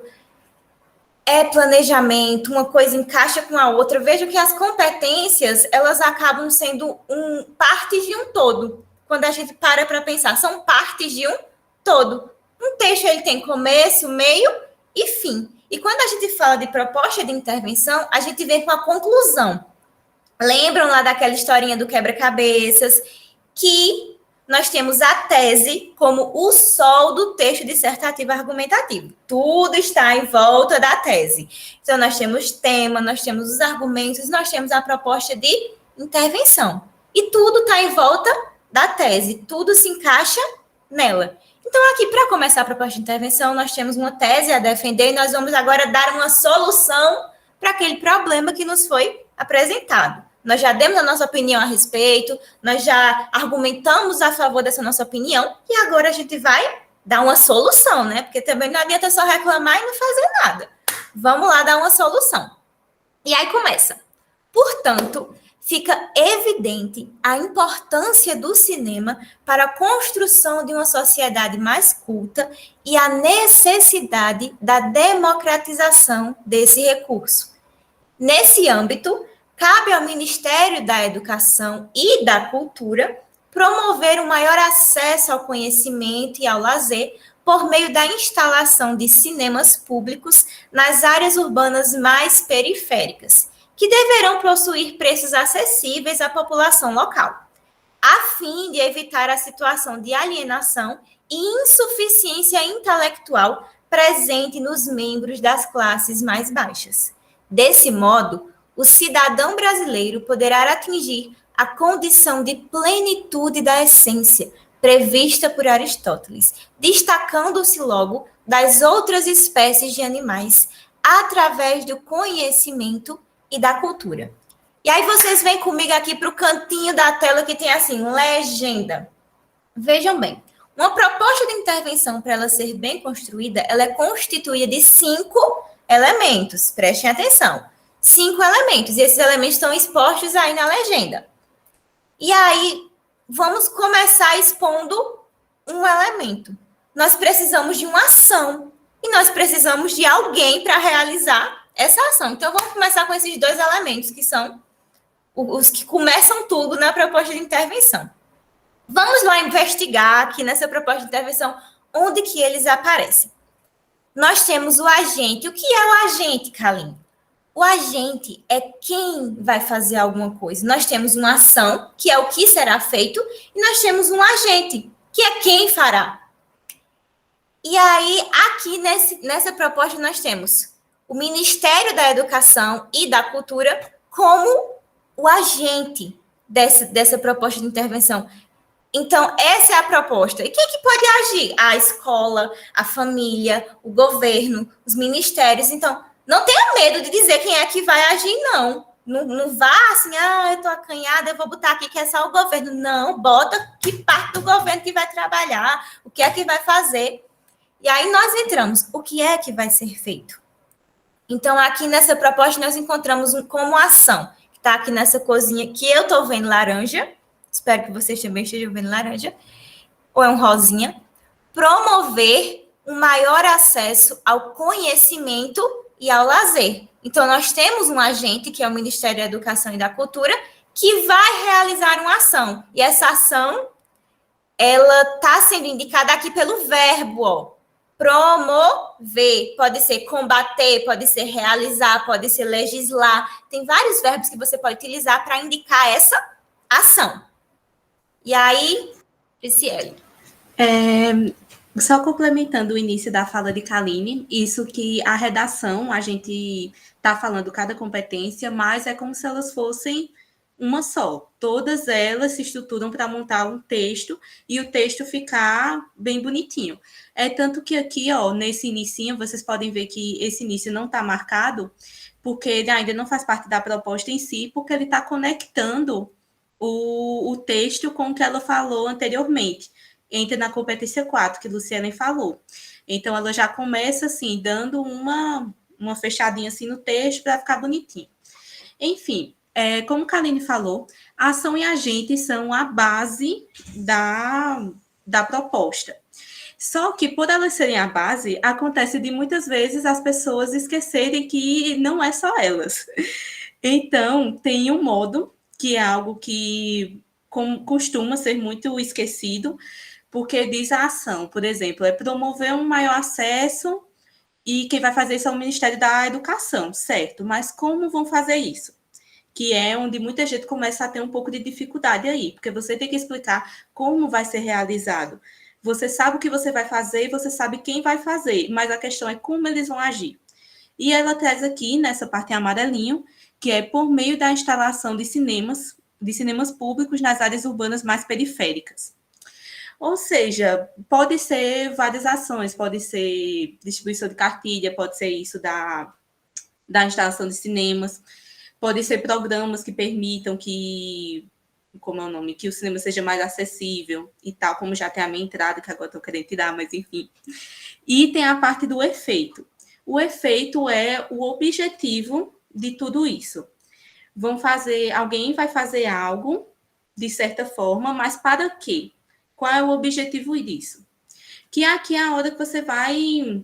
é planejamento, uma coisa encaixa com a outra. Vejam que as competências, elas acabam sendo partes de um todo. Quando a gente para pensar, são partes de um todo. Um texto, ele tem começo, meio e fim. E quando a gente fala de proposta de intervenção, a gente vem com a conclusão. Lembram lá daquela historinha do quebra-cabeças, que nós temos a tese como o sol do texto dissertativo argumentativo. Tudo está em volta da tese. Então, nós temos tema, nós temos os argumentos, nós temos a proposta de intervenção. E tudo está em volta da tese, tudo se encaixa nela. Então, aqui, para começar a proposta de intervenção, nós temos uma tese a defender e nós vamos agora dar uma solução para aquele problema que nos foi apresentado. Nós já demos a nossa opinião a respeito, nós já argumentamos a favor dessa nossa opinião e agora a gente vai dar uma solução, né? Porque também não adianta só reclamar e não fazer nada. Vamos lá dar uma solução. E aí começa. Portanto, fica evidente a importância do cinema para a construção de uma sociedade mais culta e a necessidade da democratização desse recurso. Nesse âmbito, cabe ao Ministério da Educação e da Cultura promover um maior acesso ao conhecimento e ao lazer por meio da instalação de cinemas públicos nas áreas urbanas mais periféricas, que deverão possuir preços acessíveis à população local, a fim de evitar a situação de alienação e insuficiência intelectual presente nos membros das classes mais baixas. Desse modo, o cidadão brasileiro poderá atingir a condição de plenitude da essência prevista por Aristóteles, destacando-se logo das outras espécies de animais através do conhecimento e da cultura. E aí vocês vêm comigo aqui para o cantinho da tela que tem assim, legenda. Vejam bem, uma proposta de intervenção, para ela ser bem construída, ela é constituída de 5 elementos. Prestem atenção. 5 elementos. E esses elementos estão expostos aí na legenda. E aí, vamos começar expondo um elemento. Nós precisamos de uma ação. E nós precisamos de alguém para realizar essa ação. Então, vamos começar com esses 2 elementos, que são os que começam tudo na proposta de intervenção. Vamos lá investigar aqui nessa proposta de intervenção onde que eles aparecem. Nós temos o agente. O que é o agente, Kaline? O agente é quem vai fazer alguma coisa. Nós temos uma ação, que é o que será feito, e nós temos um agente, que é quem fará. E aí, aqui nessa proposta, nós temos o Ministério da Educação e da Cultura como o agente dessa proposta de intervenção. Então, essa é a proposta. E quem que pode agir? A escola, a família, o governo, os ministérios. Então, não tenha medo de dizer quem é que vai agir, não. Não vá assim, eu tô acanhada, eu vou botar aqui que é só o governo. Não, bota que parte do governo que vai trabalhar, o que é que vai fazer. E aí nós entramos, o que é que vai ser feito? Então, aqui nessa proposta, nós encontramos como ação, que está aqui nessa cozinha, que eu estou vendo laranja, espero que vocês também estejam vendo laranja, ou é um rosinha, promover um maior acesso ao conhecimento e ao lazer. Então, nós temos um agente, que é o Ministério da Educação e da Cultura, que vai realizar uma ação. E essa ação, ela está sendo indicada aqui pelo verbo, ó. Promover. Pode ser combater, pode ser realizar, pode ser legislar. Tem vários verbos que você pode utilizar para indicar essa ação. E aí, Prisciele? Só complementando o início da fala de Kaline, isso que a redação, a gente está falando cada competência, mas é como se elas fossem uma só. Todas elas se estruturam para montar um texto e o texto ficar bem bonitinho. É tanto que aqui, ó, nesse inicinho, vocês podem ver que esse início não está marcado, porque ele ainda não faz parte da proposta em si, porque ele está conectando o texto com o que ela falou anteriormente. Entra na competência 4, que Luciana falou. Então, ela já começa, assim, dando uma fechadinha, assim, no texto para ficar bonitinho. Enfim, como a Kaline falou, a ação e agente são a base da proposta. Só que, por elas serem a base, acontece de muitas vezes as pessoas esquecerem que não é só elas. Então, tem um modo, que é algo que costuma ser muito esquecido, porque diz a ação, por exemplo, é promover um maior acesso e quem vai fazer isso é o Ministério da Educação, certo? Mas como vão fazer isso? Que é onde muita gente começa a ter um pouco de dificuldade aí, porque você tem que explicar como vai ser realizado. Você sabe o que você vai fazer, você sabe quem vai fazer, mas a questão é como eles vão agir. E ela traz aqui, nessa parte em amarelinho, que é por meio da instalação de cinemas públicos nas áreas urbanas mais periféricas. Ou seja, pode ser várias ações, pode ser distribuição de cartilha, pode ser isso da instalação de cinemas, pode ser programas que permitam que como é o nome, que o cinema seja mais acessível e tal, como já tem a minha entrada, que agora estou querendo tirar, mas enfim. E tem a parte do efeito. O efeito é o objetivo de tudo isso. Alguém vai fazer algo, de certa forma, mas para quê? Qual é o objetivo disso? Que aqui é a hora que você vai,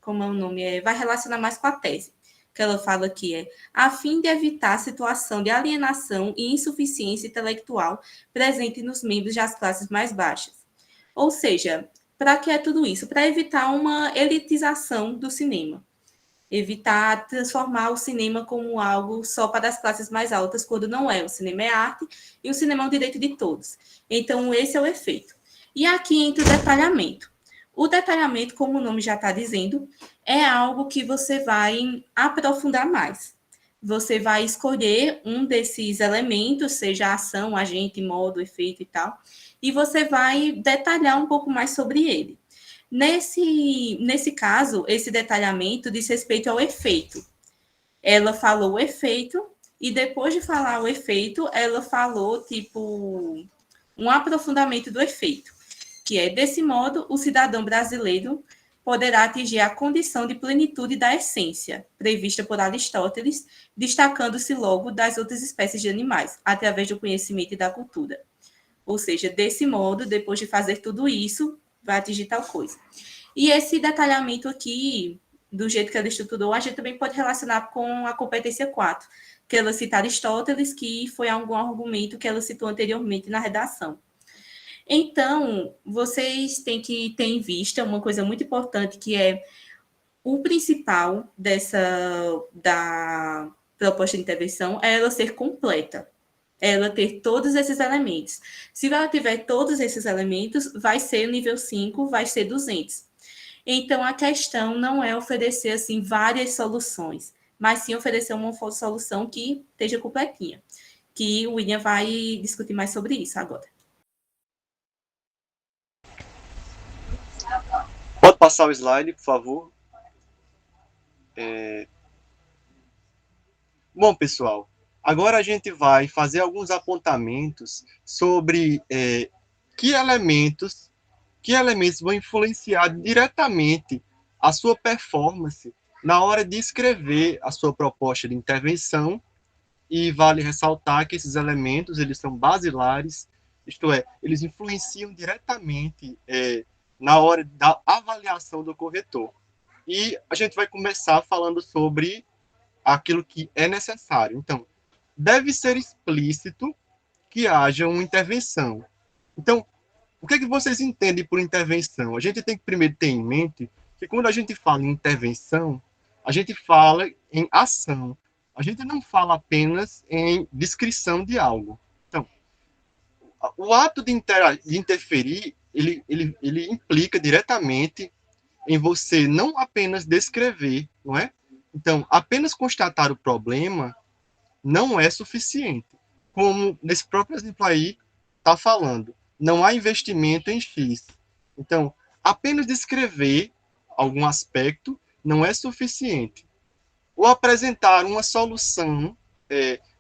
como é o nome, vai relacionar mais com a tese, que ela fala que a fim de evitar a situação de alienação e insuficiência intelectual presente nos membros das classes mais baixas. Ou seja, para que é tudo isso? Para evitar uma elitização do cinema. Evitar transformar o cinema como algo só para as classes mais altas, quando não é. O cinema é arte e o cinema é um direito de todos. Então, esse é o efeito. E aqui entra o detalhamento. O detalhamento, como o nome já está dizendo, é algo que você vai aprofundar mais. Você vai escolher um desses elementos, seja ação, agente, modo, efeito e tal, e você vai detalhar um pouco mais sobre ele. Nesse caso, esse detalhamento diz respeito ao efeito. Ela falou o efeito, e depois de falar o efeito, ela falou, um aprofundamento do efeito, que é, desse modo, o cidadão brasileiro poderá atingir a condição de plenitude da essência, prevista por Aristóteles, destacando-se logo das outras espécies de animais, através do conhecimento e da cultura. Ou seja, desse modo, depois de fazer tudo isso, vai atingir tal coisa. E esse detalhamento aqui, do jeito que ela estruturou, a gente também pode relacionar com a competência 4, que ela cita Aristóteles, que foi algum argumento que ela citou anteriormente na redação. Então, vocês têm que ter em vista uma coisa muito importante, que é o principal da proposta de intervenção é ela ser completa. Ela ter todos esses elementos. Se ela tiver todos esses elementos, vai ser nível 5, vai ser 200. Então, a questão não é oferecer assim, várias soluções, mas sim oferecer uma solução que esteja completinha. Que o William vai discutir mais sobre isso agora. Pode passar o slide, por favor. Bom, pessoal, agora a gente vai fazer alguns apontamentos sobre que elementos vão influenciar diretamente a sua performance na hora de escrever a sua proposta de intervenção. E vale ressaltar que esses elementos, eles são basilares, isto é, eles influenciam diretamente na hora da avaliação do corretor. E a gente vai começar falando sobre aquilo que é necessário. Então, deve ser explícito que haja uma intervenção. Então, o que é que vocês entendem por intervenção? A gente tem que primeiro ter em mente que quando a gente fala em intervenção, a gente fala em ação. A gente não fala apenas em descrição de algo. Então, o ato de interferir, ele implica diretamente em você não apenas descrever, não é? Então, apenas constatar o problema não é suficiente. Como nesse próprio exemplo aí está falando, não há investimento em X. Então, apenas descrever algum aspecto não é suficiente. Ou apresentar uma solução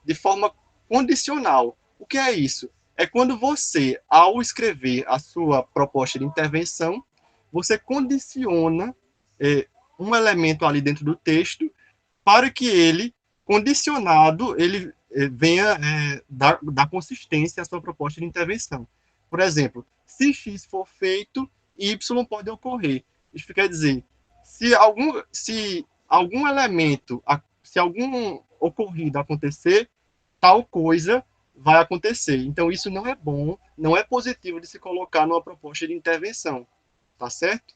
de forma condicional. O que é isso? É quando você, ao escrever a sua proposta de intervenção, você condiciona um elemento ali dentro do texto para que ele, condicionado, ele venha dar consistência à sua proposta de intervenção. Por exemplo, se X for feito, Y pode ocorrer. Isso quer dizer, se algum elemento, se algum ocorrido acontecer, tal coisa vai acontecer. Então, isso não é bom, não é positivo de se colocar numa proposta de intervenção, tá certo?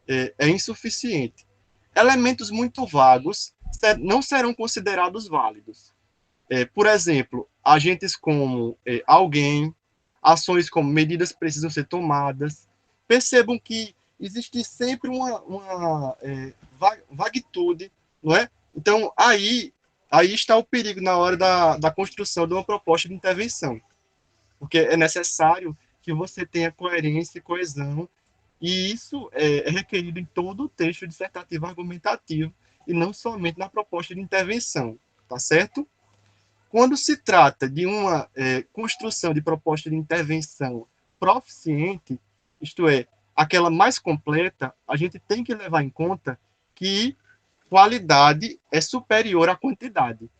É insuficiente. Elementos muito vagos não serão considerados válidos. Por exemplo, agentes como alguém, ações como medidas precisam ser tomadas. Percebam que existe sempre uma vaguitude, não é? Então, aí está o perigo na hora da construção de uma proposta de intervenção, porque é necessário que você tenha coerência e coesão, e isso é requerido em todo o texto dissertativo argumentativo, e não somente na proposta de intervenção, tá certo? Quando se trata de uma construção de proposta de intervenção proficiente, isto é, aquela mais completa, a gente tem que levar em conta que qualidade é superior à quantidade.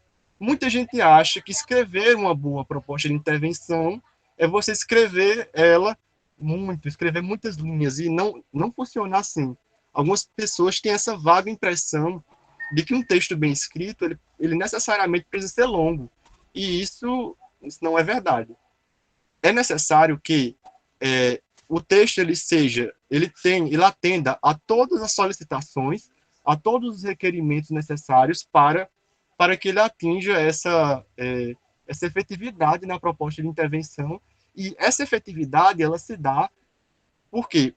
Muita gente acha que escrever uma boa proposta de intervenção é você escrever ela muito, escrever muitas linhas, e não funciona assim. Algumas pessoas têm essa vaga impressão de que um texto bem escrito, ele necessariamente precisa ser longo, e isso não é verdade. É necessário que o texto ele atenda a todas as solicitações, a todos os requerimentos necessários para que ele atinja essa efetividade na proposta de intervenção. E essa efetividade, ela se dá por quê?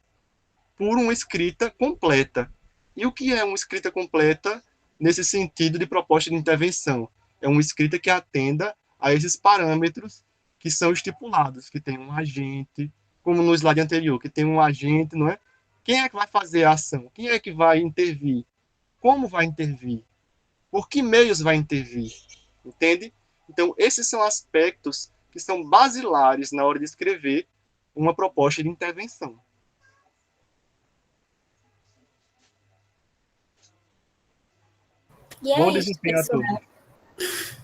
Por uma escrita completa. E o que é uma escrita completa nesse sentido de proposta de intervenção? É uma escrita que atenda a esses parâmetros que são estipulados, que tem um agente, como no slide anterior, que tem um agente, não é? Quem é que vai fazer a ação? Quem é que vai intervir? Como vai intervir? Por que meios vai intervir? Entende? Então, esses são aspectos que são basilares na hora de escrever uma proposta de intervenção. E é Bom isso, desempenho a pessoal. todos.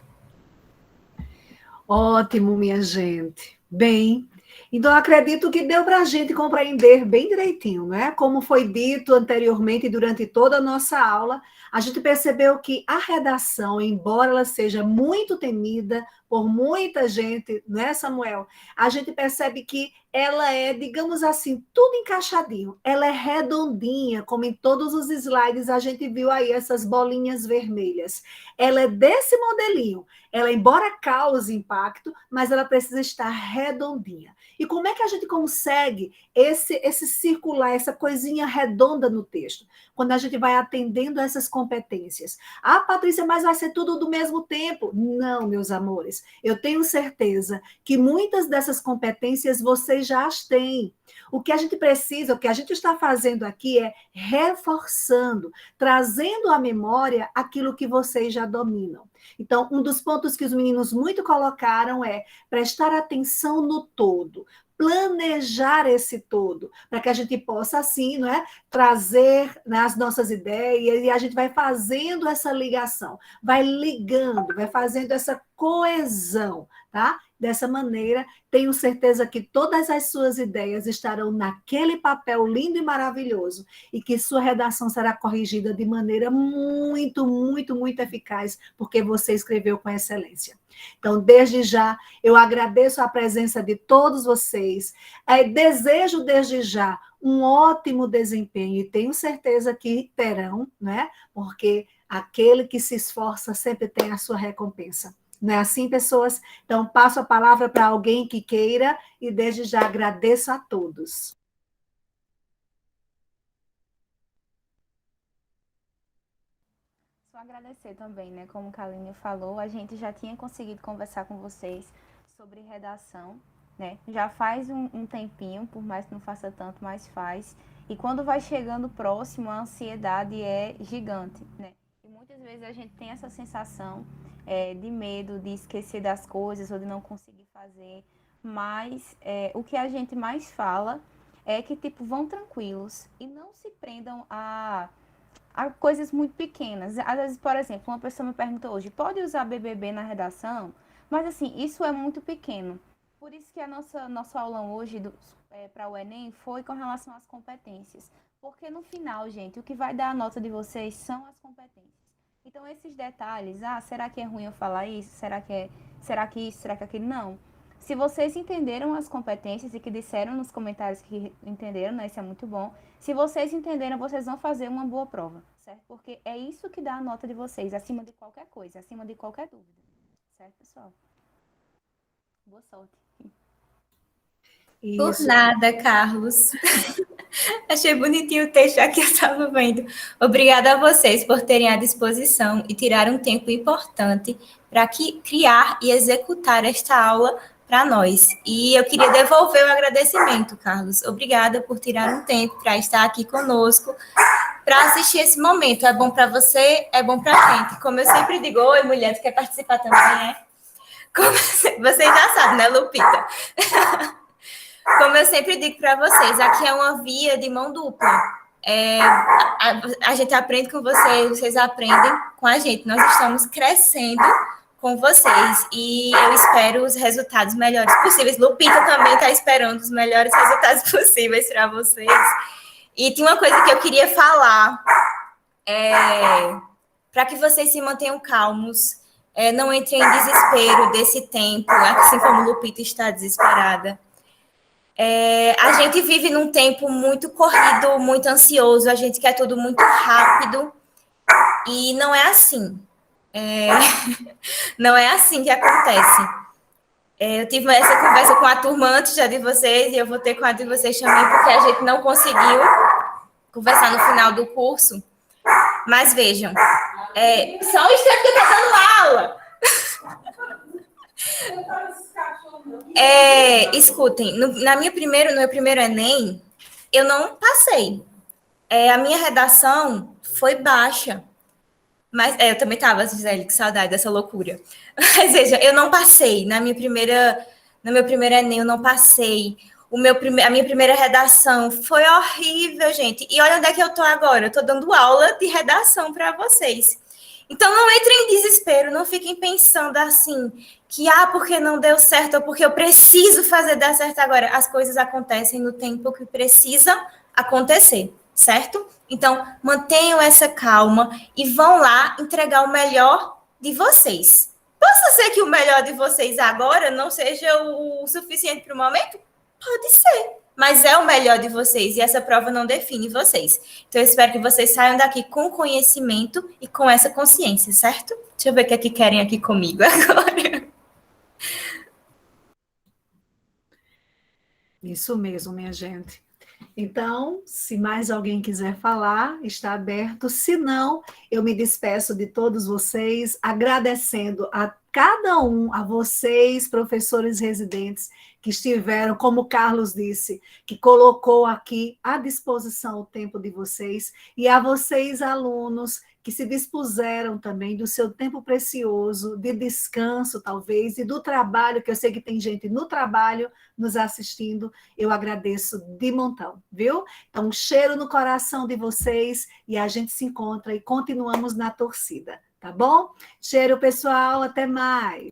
Ótimo, minha gente. Bem, então acredito que deu para a gente compreender bem direitinho, né? Como foi dito anteriormente durante toda a nossa aula, a gente percebeu que a redação, embora ela seja muito temida por muita gente, né, Samuel? A gente percebe que ela é, digamos assim, tudo encaixadinho. Ela é redondinha, como em todos os slides a gente viu aí essas bolinhas vermelhas. Ela é desse modelinho. Ela, embora cause impacto, mas ela precisa estar redondinha. E como é que a gente consegue esse circular, essa coisinha redonda no texto? Quando a gente vai atendendo a essas competências. Ah, Patrícia, mas vai ser tudo do mesmo tempo? Não, meus amores. Eu tenho certeza que muitas dessas competências vocês já as têm. O que a gente precisa, o que a gente está fazendo aqui é reforçando, trazendo à memória aquilo que vocês já dominam. Então, um dos pontos que os meninos muito colocaram é prestar atenção no todo, planejar esse todo, para que a gente possa, assim, não é, trazer, né, as nossas ideias, e a gente vai fazendo essa ligação, vai ligando, vai fazendo essa coesão, tá? Dessa maneira, tenho certeza que todas as suas ideias estarão naquele papel lindo e maravilhoso, e que sua redação será corrigida de maneira muito, muito, muito eficaz, porque você escreveu com excelência. Então, desde já, eu agradeço a presença de todos vocês, desejo desde já um ótimo desempenho, e tenho certeza que terão, né? Porque aquele que se esforça sempre tem a sua recompensa. Não é assim, pessoas? Então, passo a palavra para alguém que queira, e desde já agradeço a todos. Só agradecer também, né? Como o Kaline falou, a gente já tinha conseguido conversar com vocês sobre redação, né? Já faz um tempinho, por mais que não faça tanto, mas faz. E quando vai chegando próximo, a ansiedade é gigante, né? E muitas vezes a gente tem essa sensação de medo, de esquecer das coisas ou de não conseguir fazer, mas o que a gente mais fala é que, tipo, vão tranquilos e não se prendam a coisas muito pequenas. Às vezes, por exemplo, uma pessoa me perguntou hoje, pode usar BBB na redação? Mas, assim, isso é muito pequeno. Por isso que a nosso aulão hoje para o Enem foi com relação às competências. Porque no final, gente, o que vai dar a nota de vocês são as competências. Então, esses detalhes, será que é ruim eu falar isso? Será que isso? Será que aquilo? Não. Se vocês entenderam as competências e que disseram nos comentários que entenderam, né, isso é muito bom. Se vocês entenderam, vocês vão fazer uma boa prova, certo? Porque é isso que dá a nota de vocês, acima de qualquer coisa, acima de qualquer dúvida. Certo, pessoal? Boa sorte. Por nada, Carlos. Achei bonitinho o texto aqui, eu estava vendo. Obrigada a vocês por terem à disposição e tirar um tempo importante para criar e executar esta aula para nós. E eu queria devolver o agradecimento, Carlos. Obrigada por tirar um tempo para estar aqui conosco, para assistir esse momento. É bom para você, é bom para a gente. Como eu sempre digo, oi, mulher, tu quer participar também, né? Vocês já sabem, né, Lupita? Como eu sempre digo para vocês, aqui é uma via de mão dupla. A gente aprende com vocês, vocês aprendem com a gente. Nós estamos crescendo com vocês e eu espero os resultados melhores possíveis. Lupita também está esperando os melhores resultados possíveis para vocês. E tinha uma coisa que eu queria falar, para que vocês se mantenham calmos, não entrem em desespero desse tempo, assim como Lupita está desesperada. A gente vive num tempo muito corrido, muito ansioso, a gente quer tudo muito rápido, e não é assim. Não é assim que acontece. Eu tive essa conversa com a turma antes já de vocês, e eu vou ter com a de vocês também, porque a gente não conseguiu conversar no final do curso. Mas vejam, só um instante que eu estou dando aula. Escutem, no meu primeiro Enem, eu não passei. A minha redação foi baixa. Mas eu também estava, Gisele, que saudade dessa loucura. Mas veja, eu não passei. No meu primeiro Enem, eu não passei. A minha primeira redação foi horrível, gente. E olha onde é que eu estou agora. Eu estou dando aula de redação para vocês. Então, não entrem em desespero. Não fiquem pensando assim, que porque não deu certo, ou porque eu preciso fazer dar certo agora. As coisas acontecem no tempo que precisa acontecer, certo? Então, mantenham essa calma e vão lá entregar o melhor de vocês. Pode ser que o melhor de vocês agora não seja o suficiente para o momento? Pode ser, mas é o melhor de vocês e essa prova não define vocês. Então, eu espero que vocês saiam daqui com conhecimento e com essa consciência, certo? Deixa eu ver o que é que querem aqui comigo agora. Isso mesmo, minha gente. Então, se mais alguém quiser falar, está aberto. Se não, eu me despeço de todos vocês, agradecendo a cada um, a vocês, professores residentes, que estiveram, como o Carlos disse, que colocou aqui à disposição o tempo de vocês, e a vocês, alunos, que se dispuseram também do seu tempo precioso, de descanso, talvez, e do trabalho, que eu sei que tem gente no trabalho nos assistindo, eu agradeço de montão, viu? Então, um cheiro no coração de vocês, e a gente se encontra e continuamos na torcida, tá bom? Cheiro, pessoal, até mais.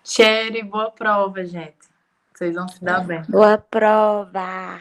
Cheiro e boa prova, gente. Vocês vão se dar bem. Boa prova!